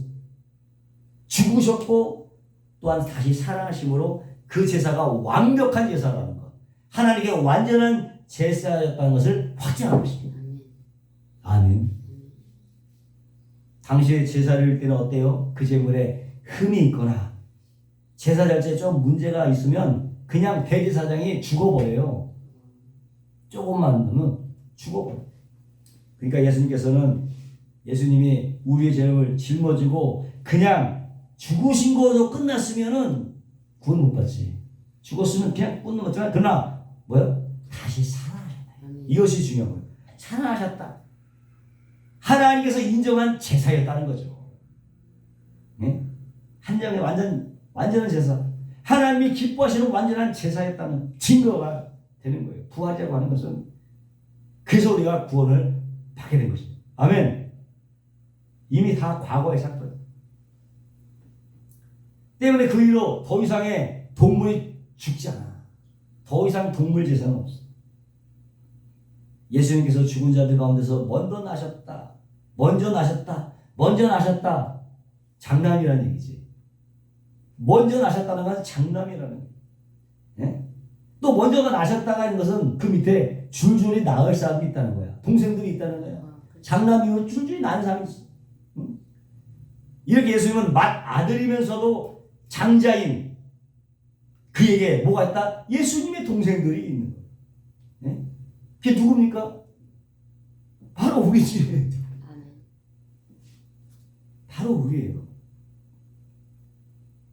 죽으셨고 또한 다시 살아나심으로 그 제사가 완벽한 제사라는 것. 하나님께 완전한 제사였다는 것을 확증하고 있습니다. 아멘. 당시에 제사를 드릴 때는 어때요? 그 제물에 흠이 있거나 제사 절차에 좀 문제가 있으면 그냥 대제사장이 죽어버려요. 조금만 넣으면 죽어버려요. 그러니까 예수님이 우리의 죄를 짊어지고 그냥 죽으신 거로 끝났으면은 구원 못 받지. 죽었으면 그냥 끝난 거잖아. 그러나 뭐요? 다시 살아나셨다. 이것이 중요한 거예요. 살아나셨다. 하나님께서 인정한 제사였다는 거죠. 네? 한 장의 완전한 제사. 하나님이 기뻐하시는 완전한 제사였다는 증거가 되는 거예요. 부활이라고 하는 것은 그래서 우리가 구원을 받게 된 것입니다. 아멘. 이미 다 과거의 사건. 때문에 그 이후로 더 이상의 동물이 죽지 않아. 더 이상 동물 제사는 없어. 예수님께서 죽은 자들 가운데서 먼저 나셨다. 먼저 나셨다. 먼저 나셨다. 장남이라는 얘기지. 먼저 나셨다는 것은 장남이라는 얘기. 예? 또 먼저가 나셨다가 있는 것은 그 밑에 줄줄이 낳을 사람이 있다는 거야. 동생들이 있다는 거야. 장남 이후로 줄줄이 낳은 사람이 있어. 응? 이렇게 예수님은 맏아들이면서도 장자인 그에게 뭐가 있다? 예수님의 동생들이 있는 거예요. 네? 그게 누굽니까? 바로 우리지. 바로 우리예요.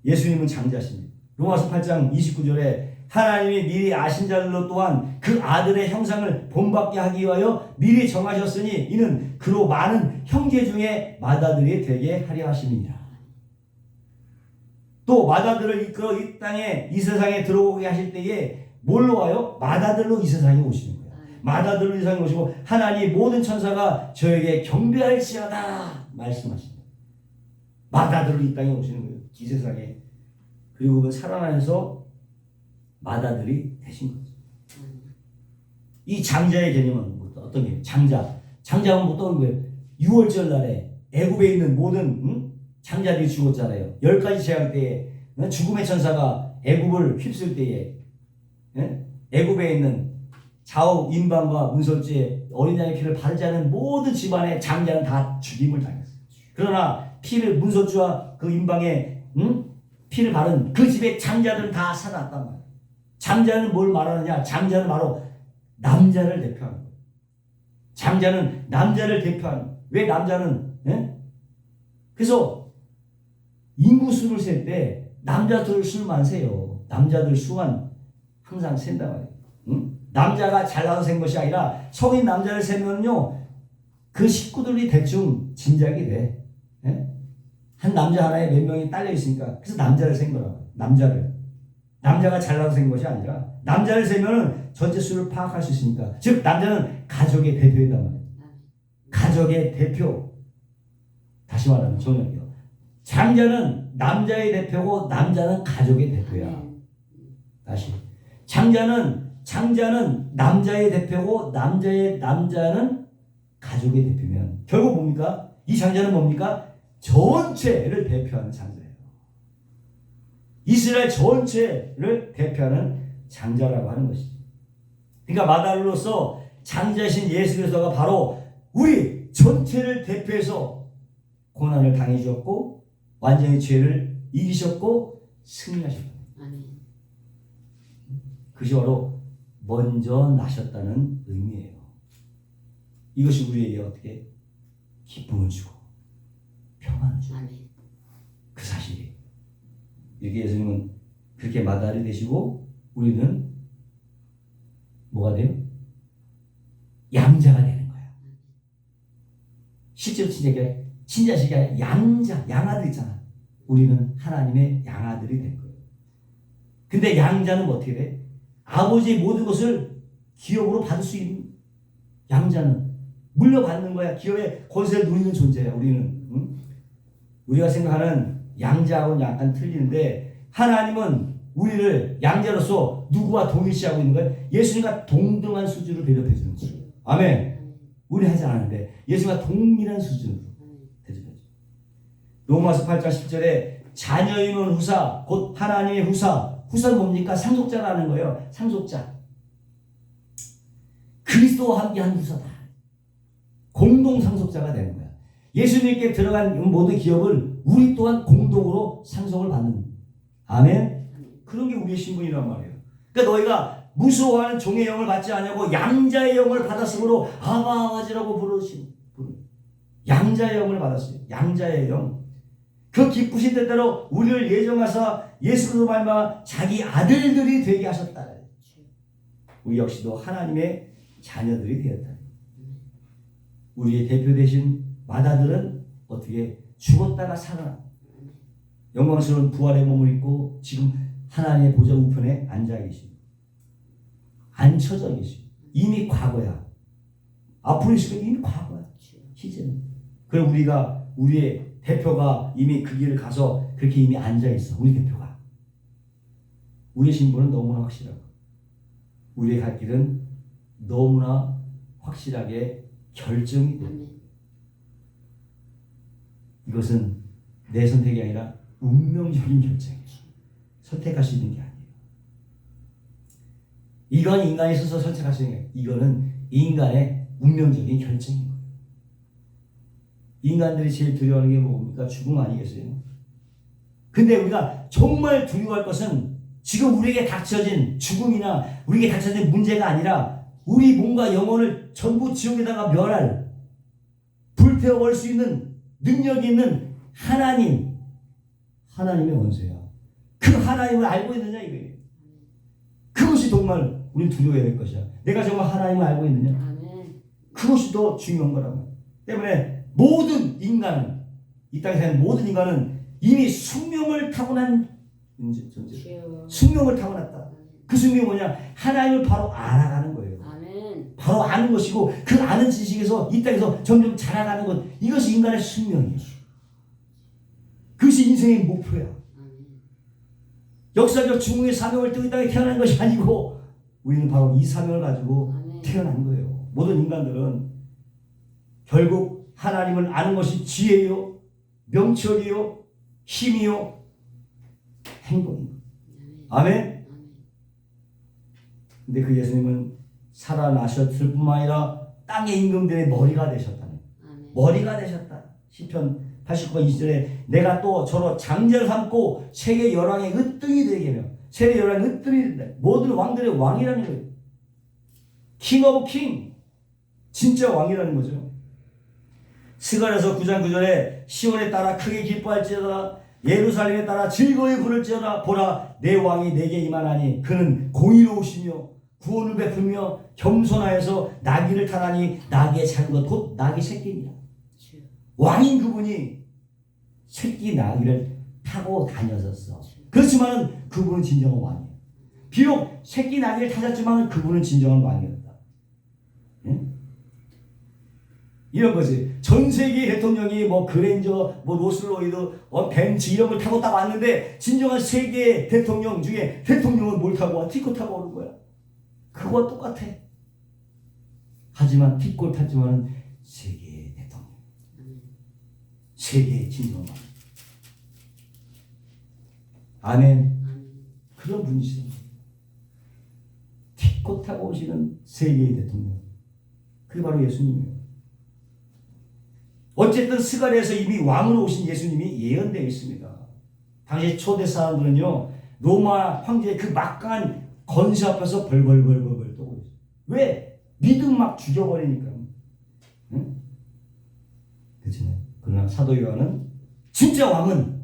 예수님은 장자십니다. 로마서 8장 29절에 하나님이 미리 아신 자들로 또한 그 아들의 형상을 본받게 하기 위하여 미리 정하셨으니 이는 그로 많은 형제 중에 맏아들이 되게 하려 하심이니라. 또 맏아들을 이끌어 이 땅에 이 세상에 들어오게 하실 때에 뭘로 와요? 맏아들로 이 세상에 오시는 거예요. 맏아들로 이 세상에 오시고 하나님 모든 천사가 저에게 경배할지어다 말씀하십니다. 맏아들로 이 땅에 오시는 거예요. 이 세상에. 그리고 그 살아나면서 맏아들이 되신 거죠. 이 장자의 개념은 어떤 개념? 장자는 어떤 거예요? 6월절 날에 애굽에 있는 모든 장자들이 죽었잖아요. 10가지 재앙 때에 죽음의 천사가 애굽을 휩쓸 때에 애굽에 있는 좌우 인방과 문설주에 어린 양의 피를 바르지 않은 모든 집안의 장자는 다 죽임을 당했어요. 그러나 피를 문설주와 그 인방에 피를 바른 그 집의 장자들은 다 살아났단 말이에요. 장자는 뭘 말하느냐? 장자는 바로 남자를 대표하는 거예요. 장자는 남자를 대표하는 거예요. 왜 남자는? 그래서 인구수를 셀 때 남자들 수만 세요. 남자들 수만 항상 센다 말이에요. 남자가 잘나서 센 것이 아니라 성인 남자를 세면요 그 식구들이 대충 짐작이 돼. 한 남자 하나에 몇 명이 딸려 있으니까 그래서 남자를 센 거라고. 남자가 잘나서 센 것이 아니라 남자를 세면은 전체 수를 파악할 수 있으니까. 즉 남자는 가족의 대표이단 말이에요. 가족의 대표. 다시 말하면 정혁이요. 장자는 남자의 대표고 남자는 가족의 대표야. 다시. 장자는 남자의 대표고 남자는 가족의 대표면 결국 뭡니까? 이 장자는 뭡니까? 전체를 대표하는 장자예요. 이스라엘 전체를 대표하는 장자라고 하는 것이죠. 그러니까 맏아들로서 장자신 예수 그리스도가 바로 우리 전체를 대표해서 고난을 당해 주셨고 완전히 죄를 이기셨고 승리하셨다. 그것이 바로 먼저 나셨다는 의미예요. 이것이 우리에게 어떻게 기쁨을 주고 평안을 주고 아멘. 그 사실이 이렇게 예수님은 그렇게 마다리 되시고 우리는 뭐가 돼요? 양자가 되는 거야. 실제로 친자식이 아니라 양자, 양아들 있잖아. 우리는 하나님의 양아들이 된 거예요. 근데 양자는 어떻게 돼? 아버지의 모든 것을 기업으로 받을 수 있는 양자는 물려받는 거야. 기업의 권세를 누리는 존재야. 우리는 응? 우리가 생각하는 양자하고는 약간 틀리는데 하나님은 우리를 양자로서 누구와 동일시하고 있는 거예요? 예수님과 동등한 수준으로 대접해 주는 거예요. 아멘. 우리 하지 않았는데 예수님과 동일한 수준으로 대접해 줘요. 로마서 8장 10절에 자녀이면 후사 곧 하나님의 후사. 후사는 뭡니까? 상속자라는 거예요. 상속자. 그리스도와 함께한 후사다. 공동 상속자가 되는 거야. 예수님께 들어간 모든 기업을 우리 또한 공동으로 상속을 받는. 아멘. 그런 게 우리의 신분이란 말이에요. 그러니까 너희가 무서워하는 종의 영을 받지 않냐고 양자의 영을 받았으므로 아바 아버지라고 부르신 양자의 영을 받았어요. 양자의 영. 그 기쁘신 뜻대로 우리를 예정하사 예수 그리스도 말미암아 자기 아들들이 되게 하셨다. 우리 역시도 하나님의 자녀들이 되었다. 우리의 대표 되신 마다들은 어떻게 죽었다가 살아나 영광스러운 부활의 몸을 입고 지금 하나님의 보좌 우편에 앉아 계십니다. 앉혀져 계십니다. 이미 과거야. 앞으로 있을 건 이미 과거야. 시제는. 그럼 우리의 대표가 이미 그 길을 가서 그렇게 이미 앉아 있어. 우리 대표가. 우리의 신분은 너무나 확실하고 우리의 갈 길은 너무나 확실하게 결정이 돼. 이것은 내 선택이 아니라 운명적인 결정이에요. 선택할 수 있는 게 아니에요. 이건 인간이 스스로 선택할 수 있는 게 아니에요. 이거는 인간의 운명적인 결정인 거예요. 인간들이 제일 두려워하는 게 뭡니까? 죽음 아니겠어요? 근데 우리가 정말 두려워할 것은 지금 우리에게 닥쳐진 죽음이나 우리에게 닥쳐진 문제가 아니라 우리 몸과 영혼을 전부 지옥에다가 멸할 불태워버릴 수 있는 능력이 있는 하나님의 원수야. 그 하나님을 알고 있느냐 이거예요. 그것이 정말 우리는 두려워해야 될 것이야. 내가 정말 하나님을 알고 있느냐. 그것이 더 중요한 거라고. 때문에 모든 인간은 이 땅에 사는 모든 인간은 이미 숙명을 타고난 존재. 숙명을 타고났다. 그 숙명이 뭐냐? 하나님을 바로 알아가는 거예요. 바로 아는 것이고 그 아는 지식에서 이 땅에서 점점 자라가는 것 이것이 인간의 숙명이에요. 그것이 인생의 목표야. 역사적 중흥의 사명을 띠고 이 땅에 태어난 것이 아니고 우리는 바로 이 사명을 가지고 태어난 거예요. 모든 인간들은 결국 하나님을 아는 것이 지혜요, 명철이요, 힘이요, 행복입니다. 아멘. 근데 그 예수님은 살아나셨을 뿐만 아니라 땅의 임금들의 머리가 되셨다네. 머리가 되셨다. 시편 89편 20절에 내가 또 저로 장자를 삼고 세계 열왕의 으뜸이 되게 하며 세계 열왕의 으뜸이 된다. 모든 왕들의 왕이라는 거예요. 킹 오브 킹. 진짜 왕이라는 거죠. 스가랴서 9장 9절에 시온에 따라 크게 기뻐할지어다 예루살렘에 따라 즐거이 부를지어다 보라 내 왕이 내게 임하나니 그는 공의로우시며 구원을 베풀며 겸손하여서 나귀를 타나니 나귀의 작은 것 곧 나귀 새끼니라. 왕인 그분이 새끼 나귀를 타고 다녔었어. 그렇지만 그분은 진정한 왕이에요. 비록 새끼 나귀를 타셨지만 그분은 진정한 왕이었다. 응? 이런 거지. 전 세계 대통령이 뭐 그랜저, 뭐 로슬로이드, 벤츠 이런 걸 타고 딱 왔는데 진정한 세계 대통령 중에 대통령은 뭘 타고 와? 티코 타고 오는 거야. 그거와 똑같아. 하지만 티코 탔지만은 세계의 대통령, 세계의 진정한 왕. 아멘. 그런 분이시죠. 티코 타고 오시는 세계의 대통령. 그게 바로 예수님이에요. 어쨌든 스가랴에서 이미 왕으로 오신 예수님이 예언되어 있습니다. 당시 초대 사람들은요 로마 황제의 그 막강한 건세 앞에서 벌벌벌벌 떠고 있어요. 왜? 믿음 막 죽여버리니까. 응? 그렇잖아요. 그러나 사도 요한은 진짜 왕은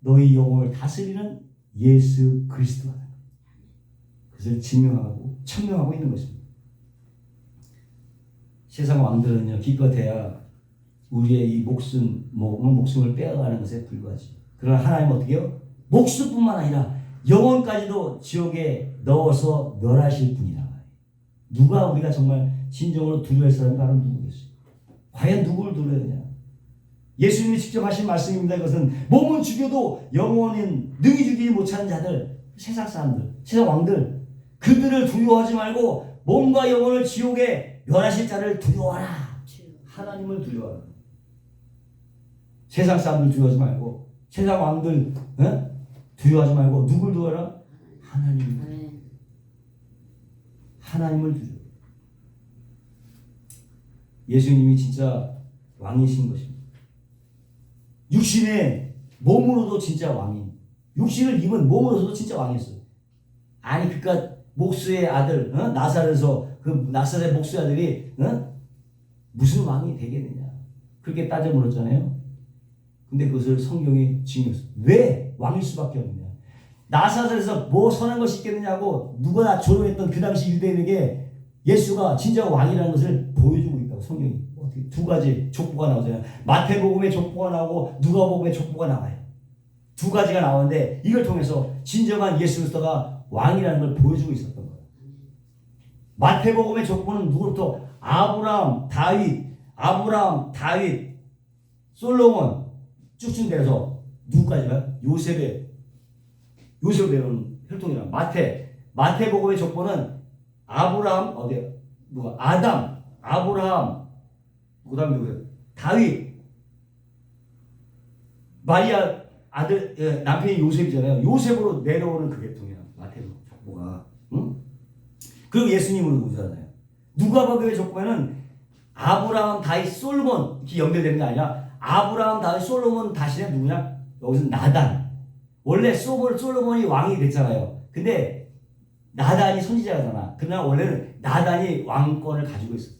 너희 영혼을 다스리는 예수 그리스도다. 그것을 증명하고 천명하고 있는 것입니다. 세상 왕들은요 기껏해야 우리의 이 목숨을 빼앗아가는 것에 불과하지. 그러나 하나님은 어떻게 해요? 목숨뿐만 아니라 영혼까지도 지옥에 넣어서 멸하실 분이라. 누가 우리가 정말 진정으로 두려워할 사람이 바로 누구겠어요? 과연 누구를 두려워하냐? 예수님이 직접 하신 말씀입니다. 이것은 몸은 죽여도 영혼은 능히 죽이지 못하는 자들, 세상 사람들, 세상 왕들, 그들을 두려워하지 말고 몸과 영혼을 지옥에 멸하실 자를 두려워하라. 하나님을 두려워하라. 세상 사람들 두려워하지 말고 세상 왕들 두려워하지 말고 누굴 두려워하라? 하나님을. 하나님을 두려워. 예수님이 진짜 왕이신 것입니다. 육신의 몸으로도 진짜 왕인. 육신을 입은 몸으로서도 진짜 왕이었어요. 아니 그러니까 목수의 아들 나사렛에서 그 나사렛 목수의 아들이 무슨 왕이 되겠느냐 그렇게 따져 물었잖아요. 근데 그것을 성경이 증명했어요. 왜 왕일 수밖에 없느냐. 나사렛에서 뭐 선한 것이 있겠느냐고 누구나 조롱했던 그 당시 유대인에게 예수가 진짜 왕이라는 것을 보여주고 있다고 성경이. 어떻게 두 가지 족보가 나오잖아요. 마태복음의 족보가 나오고 누가복음의 족보가 나와요. 두 가지가 나오는데 이걸 통해서 진정한 예수 그리스도가 왕이라는 걸 보여주고 있었던 거예요. 마태복음의 족보는 누구부터 아브라함, 다윗, 솔로몬 쭉쭉 내려서 누구까지가 요셉으로 내려오는 혈통이라. 마태복음의 족보는 아브라함 아담, 그다음에 누구예요? 다윗, 마리아 아들 남편이 요셉이잖아요. 요셉으로 내려오는 그 계통이야. 마태복음 족보가. 응? 그리고 예수님으로 오잖아요. 누가복음의 족보에는 아브라함, 다윗, 솔로몬 이렇게 연결되는 게 아니라 아브라함, 다윗, 솔로몬 다시는 누구냐? 여기서 나단. 원래 솔로몬이 왕이 됐잖아요. 근데 나단이 선지자잖아. 그러나 원래는 나단이 왕권을 가지고 있었어요.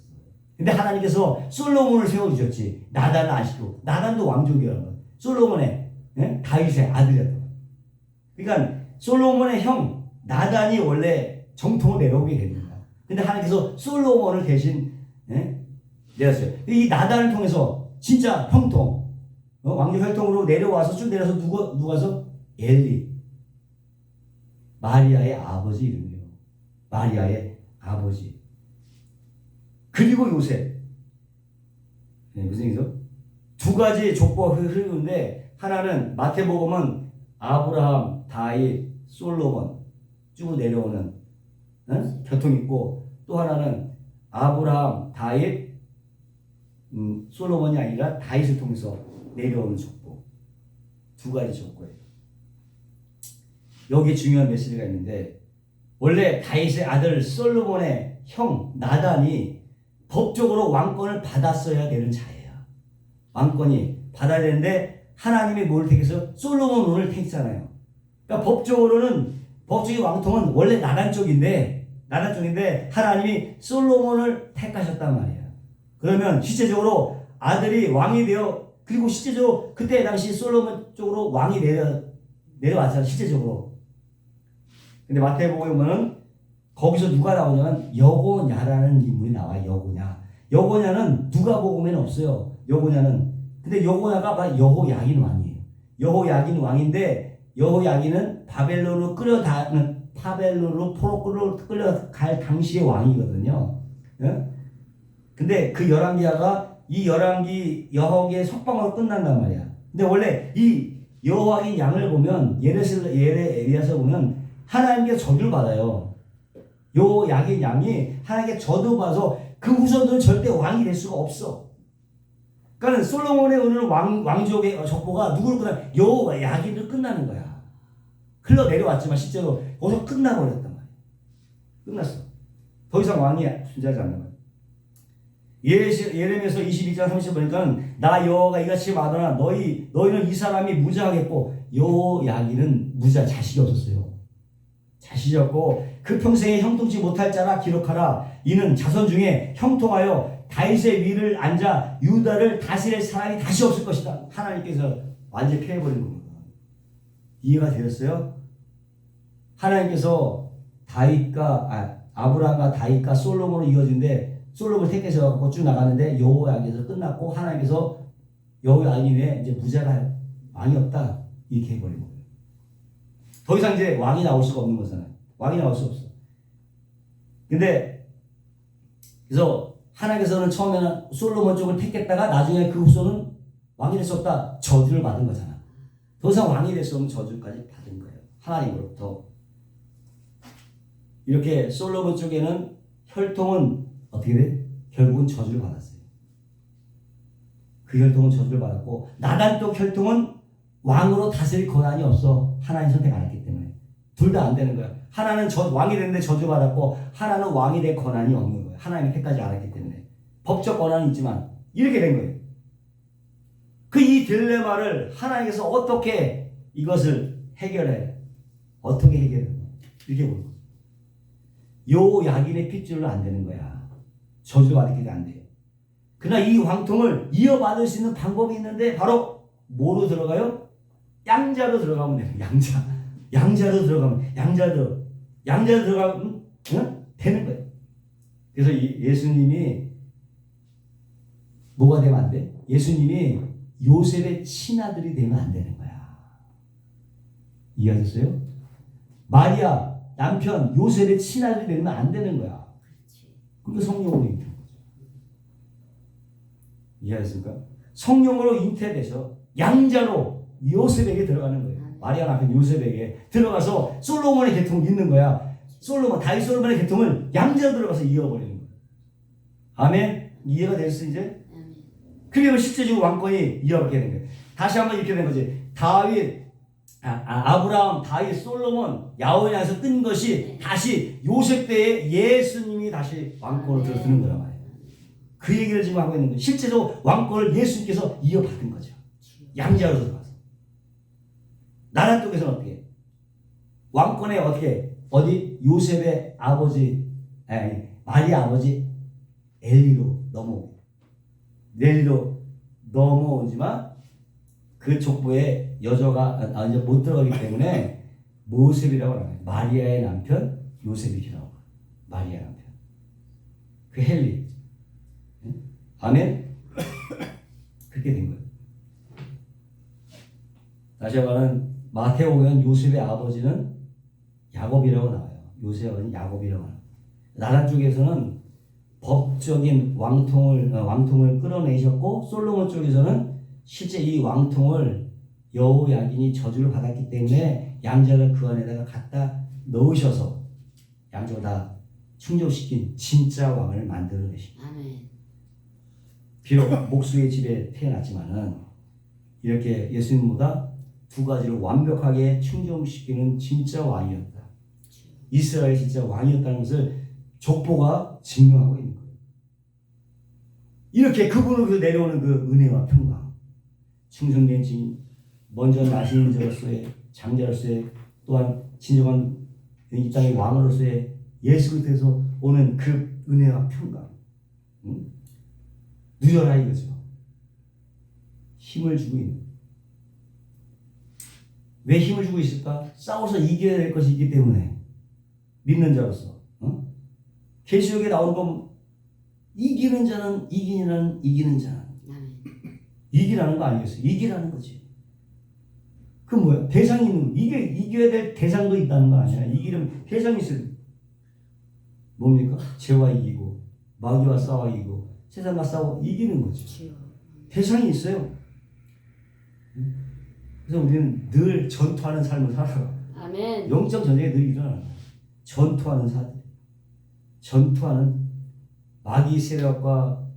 근데 하나님께서 솔로몬을 세워주셨지. 나단은 안 시키고. 나단도 왕족이라는 거예요. 솔로몬의 다윗의 아들이었던 거예요. 그러니까 솔로몬의 형 나단이 원래 정통으로 내려오게 됩니다. 근데 하나님께서 솔로몬을 대신 내렸어요. 이 나단을 통해서 진짜 형통, 왕족 혈통으로 내려와서 쭉 내려서 누가서 엘리, 마리아의 아버지 이름이에요. 마리아의 아버지. 그리고 요셉. 무슨 얘기죠? 두 가지 족보가 흐르는데 하나는 마태복음은 아브라함, 다윗, 솔로몬 쭉 내려오는 교통이 있고 또 하나는 아브라함, 다윗, 솔로몬이 아니라 다윗을 통해서 내려오는 족보. 두 가지 족보예요. 여기에 중요한 메시지가 있는데 원래 다윗의 아들 솔로몬의 형 나단이 법적으로 왕권을 받았어야 되는 자예요. 왕권이 받아야 되는데 하나님이 뭘 택해서 솔로몬을 택했잖아요. 그러니까 법적인 왕통은 원래 나단 쪽인데 하나님이 솔로몬을 택하셨단 말이에요. 그러면 실제적으로 아들이 왕이 되어 그리고 실제적으로 그때 당시 솔로몬 쪽으로 왕이 내려왔잖아요. 실제적으로. 근데 마태복음에 보면은 거기서 누가 나오냐면 여고냐라는 인물이 나와요. 여고냐는 누가복음에는 없어요. 여고냐는. 근데 여고냐가 바로 여호야긴 왕이에요. 여호야긴 왕인데 여호야긴은 바벨론으로 끌려갈 당시의 왕이거든요. 근데 그 열왕기하가 이 열왕기의 석방으로 끝난단 말이야. 근데 원래 이 여호야긴 양을 보면 예레미야서 보면 하나님께 저주를 받아요. 여호야긴 양이 하나님께 저주 받아서 그 후손들은 절대 왕이 될 수가 없어. 그러니까 솔로몬의 오늘 왕족의 족보가 누구를 끝나? 여호야긴을 끝나는 거야. 흘러 내려왔지만 실제로 거기서 끝나버렸단 말이야. 끝났어. 더 이상 왕이 존재하지 않는 거야. 예레미야서 22장 30절 보니까 나 여호와가 이같이 말하노라 너희는 이 사람이 무자하겠고 여호야긴은 자식이 없었어요. 자식이 없고 그 평생에 형통치 못할 자라 기록하라. 이는 자손 중에 형통하여 다윗의 위를 앉아 유다를 다스릴 사람이 다시 없을 것이다. 하나님께서 완전히 패해버린 겁니다. 이해가 되었어요? 하나님께서 아브라함과 다윗과 솔로몬으로 이어진데 솔로몬을 택해서 쭉 나가는데 여호야기에서 끝났고 하나님께서 여호야긴에 이제 부자가 왕이 없다 이렇게 해버린 거예요. 더 이상 이제 왕이 나올 수가 없는 거잖아요. 왕이 나올 수 없어. 근데 그래서 하나님께서는 처음에는 솔로몬 쪽을 택했다가 나중에 그 후손은 왕이 될 수 없다 저주를 받은 거잖아. 더 이상 왕이 될 수 없는 저주까지 받은 거예요. 하나님으로부터. 이렇게 솔로몬 쪽에는 혈통은 어떻게 돼? 결국은 저주를 받았어요. 그 혈통은 저주를 받았고 나단 쪽 혈통은 왕으로 다스릴 권한이 없어. 하나님 선택 안 했기 때문에. 둘 다 안 되는 거야. 하나는 왕이 됐는데 저주받았고 하나는 왕이 될 권한이 없는 거예요. 하나님이 택하지 않았기 때문에. 법적 권한은 있지만 이렇게 된 거예요. 그 이 딜레마를 하나님께서 어떻게 이것을 해결해? 어떻게 해결해? 이렇게 보는 거예요. 요 야긴의 핏줄로 안 되는 거야. 저주가 받게 안 돼요. 그러나 이 왕통을 이어받을 수 있는 방법이 있는데 바로 뭐로 들어가요? 양자로 들어가면 돼요. 양자로 들어가면 양자로 들어가면 되는 거예요. 그래서 예수님이 뭐가 되면 안 돼? 예수님이 요셉의 친아들이 되면 안 되는 거야. 이해하셨어요? 마리아 남편 요셉의 친아들이 되면 안 되는 거야. 그러니까 성령으로 잉태한 거죠. 이해하셨습니까? 성령으로 잉태돼서 양자로 요셉에게 들어가는 거예요. 마리아 남편 요셉에게 들어가서 솔로몬의 계통을 잇는 거야. 다윗 솔로몬의 계통을 양자로 들어가서 이어버리는 거예요. 아멘? 이해가 됐어 이제? 그리고 실제적으로 왕권이 이어받게 된 거예요. 다시 한번 이렇게 된 거지. 아브라함, 다윗, 솔로몬, 야훼에서 뜬 것이 다시 요셉 때에 예수님이 다시 왕권을 들어드는 거란 말이에요. 그 얘기를 지금 하고 있는 거예요. 실제로 왕권을 예수님께서 이어받은 거죠. 양자로 들어가서. 나라 쪽에서는 어떻게? 왕권에 어디? 요셉의 아버지, 마리아 아버지 엘리로 넘어오지만 그 족보에 여자가 이제 못 들어가기 때문에 모셉이라고 합니다. 마리아의 남편 요셉이라고 합니다. 마리아 남편. 그 헬리. 아멘? 그렇게 된 거예요. 다시 한번 마태복음 요셉의 아버지는 야곱이라고 나와요. 요셉의 아버지는 야곱이라고 나와요. 나라 쪽에서는 법적인 왕통을 끌어내셨고 솔로몬 쪽에서는 실제 이 왕통을 여호야긴이 저주를 받았기 때문에 양자를 그 안에다가 갖다 넣으셔서 양자를 다 충족시킨 진짜 왕을 만들어내십니다. 아멘. 비록 목수의 집에 태어났지만은 이렇게 예수님보다 두 가지를 완벽하게 충족시키는 진짜 왕이었다. 이스라엘 진짜 왕이었다는 것을 족보가 증명하고 있는 거예요. 이렇게 그분으로부터 내려오는 그 은혜와 평강, 충성된 진, 먼저 나시는 자로서의 장자로서의 또한 진정한 이 땅의 왕으로서의 예수 그리스도에서 오는 그 은혜와 평강, 누려라 이거죠. 힘을 주고 있는. 왜 힘을 주고 있을까? 싸워서 이겨야 될 것이 있기 때문에 믿는 자로서. 계시록에 나오는 건 이기는 자는 이기는 자는 이기라는 거 아니겠어요? 이기라는 거지. 그 뭐야? 대상이 있는 이겨야 될 대상도 있다는 거 아니야? 이기려면 대상이 있어요. 뭡니까? 죄와 이기고 마귀와 싸워 이기고 세상과 싸워 이기는 거죠. 대상이 있어요. 그래서 우리는 늘 전투하는 삶을 살아가. 아멘. 영적 전쟁이 늘 일어나는 거야. 전투하는 사람. 전투하는 마귀 세력과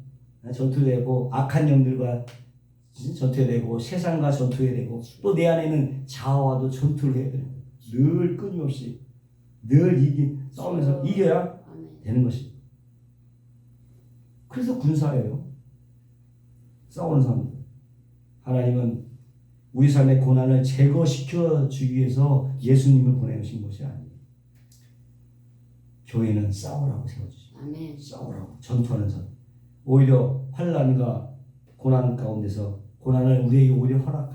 전투되고 악한 영들과 전투되고 세상과 전투되고 또 내 안에 있는 자아와도 전투를 해야 돼요. 늘 끊임없이 늘 싸우면서 이겨야 되는 것이. 그래서 군사예요. 싸우는 사람들. 하나님은 우리 삶의 고난을 제거시켜 주기 위해서 예수님을 보내신 것이 아니에요. 교회는 싸우라고 세워주십니다. 아멘. 싸우라고 전투하는 사람. 오히려 환난과 고난 가운데서 고난을 우리에게 오히려 허락하고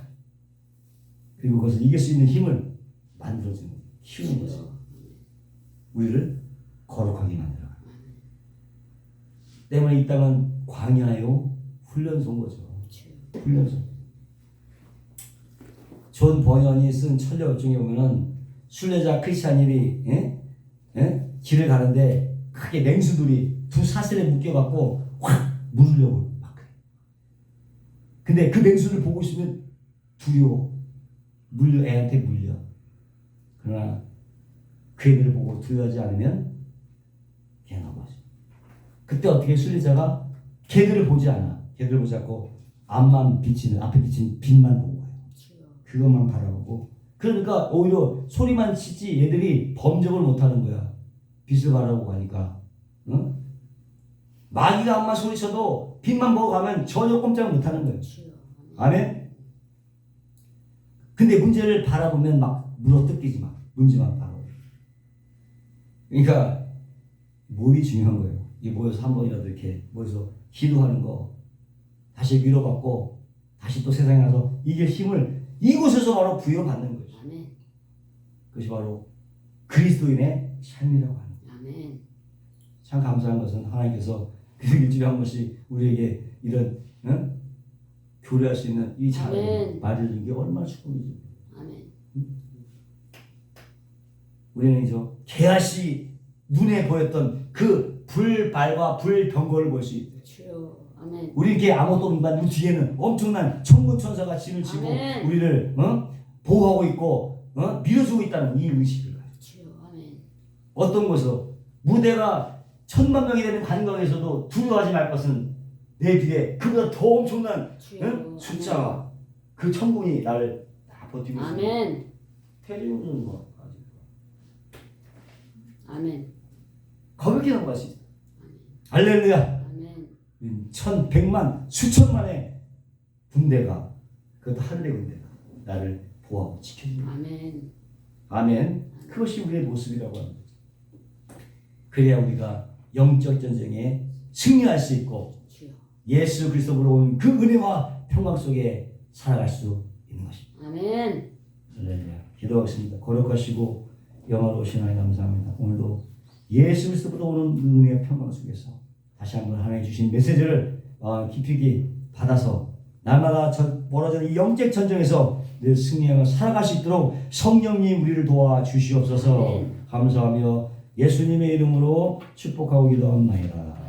그리고 그것을 이길 수 있는 힘을 만들어주는 거예요. 키우는 거죠. 우리를 거룩하게 만들어가는 거예요. 때문에 이 땅은 광야요 훈련소인 거죠. 훈련소. 존 버년이 쓴 천력 중에 보면은 순례자 크리스찬들이 길을 가는데 크게 맹수들이 두 사슬에 묶여갖고 확 물으려고 막 그래. 근데 그 맹수를 보고 있으면 두려워. 애한테 물려. 그러나 그 애들을 보고 두려워하지 않으면 그냥 넘어져. 그때 어떻게 순례자가 걔들을 보지 않아. 걔들을 보지 않고 앞에 비치는 빛만 보고 가요. 그것만 바라보고. 그러니까 오히려 소리만 치지 얘들이 범접을 못하는 거야. 빛을 바라보고 가니까. 응? 마귀가 암만 소리쳐도 빛만 보고 가면 전혀 꼼짝 못하는 거예요. 아멘? 근데 문제를 바라보면 막 물어뜯기지 마. 문제만 바라보. 그러니까 몸이 중요한 거예요. 이 모여서 한 번이라도 이렇게 모여서 기도하는 거 다시 위로받고 다시 또 세상에 나서 이길 힘을 이곳에서 바로 부여받는 거죠. 아멘. 그것이 바로 그리스도인의 삶이라고 하는 거예요. 아멘. 참 감사한 것은 하나님께서 일주일에 한 번씩 우리에게 이런 교류할 수 있는 이 자리를 마련해준 게 얼마나 축복이죠. 아멘. 우리는 이제 개아시 눈에 보였던 그 불발과 불병거를 볼 수 있대요. 주여. 아멘. 우리 이렇게 아무것도 없는 그 뒤에는 엄청난 천군 천사가 진을 치고 아멘. 우리를 보호하고 있고 밀어주고 있다는 이 의식을 가지고. 주여. 아멘. 어떤 곳으로 무대가 1000만 명이 되는 관광에서도 두려워하지 말 것은 내 뒤에 그보다 더 엄청난 숫자와 그 천군이 나를 다 버티고 있습니다. 아멘. 태중은 뭐 아멘. 거룩히 넘어갈 수 있어요. 할렐루야. 아멘. 1100만 수천만의 군대가 그것도 하늘의 군대가 나를 보호하고 지켜줍니다. 아멘. 아멘. 그것이 우리의 모습이라고 하는 거죠. 그래야 우리가 영적 전쟁에 승리할 수 있고 주여. 예수 그리스도로 온 그 은혜와 평강 속에 살아갈 수 있는 것입니다. 아멘. 할렐루야. 기도하겠습니다. 거룩하시고 영화로우신 하나님 감사합니다. 오늘도 예수 그리스도로 오는 은혜와 평강 속에서 다시 한번 하나님 주신 메시지를 깊이 받아서 날마다 벌어지는 이 영적 전쟁에서 늘 승리하며 살아갈 수 있도록 성령님 우리를 도와주시옵소서. 감사하며 예수님의 이름으로 축복하고 기도합니다.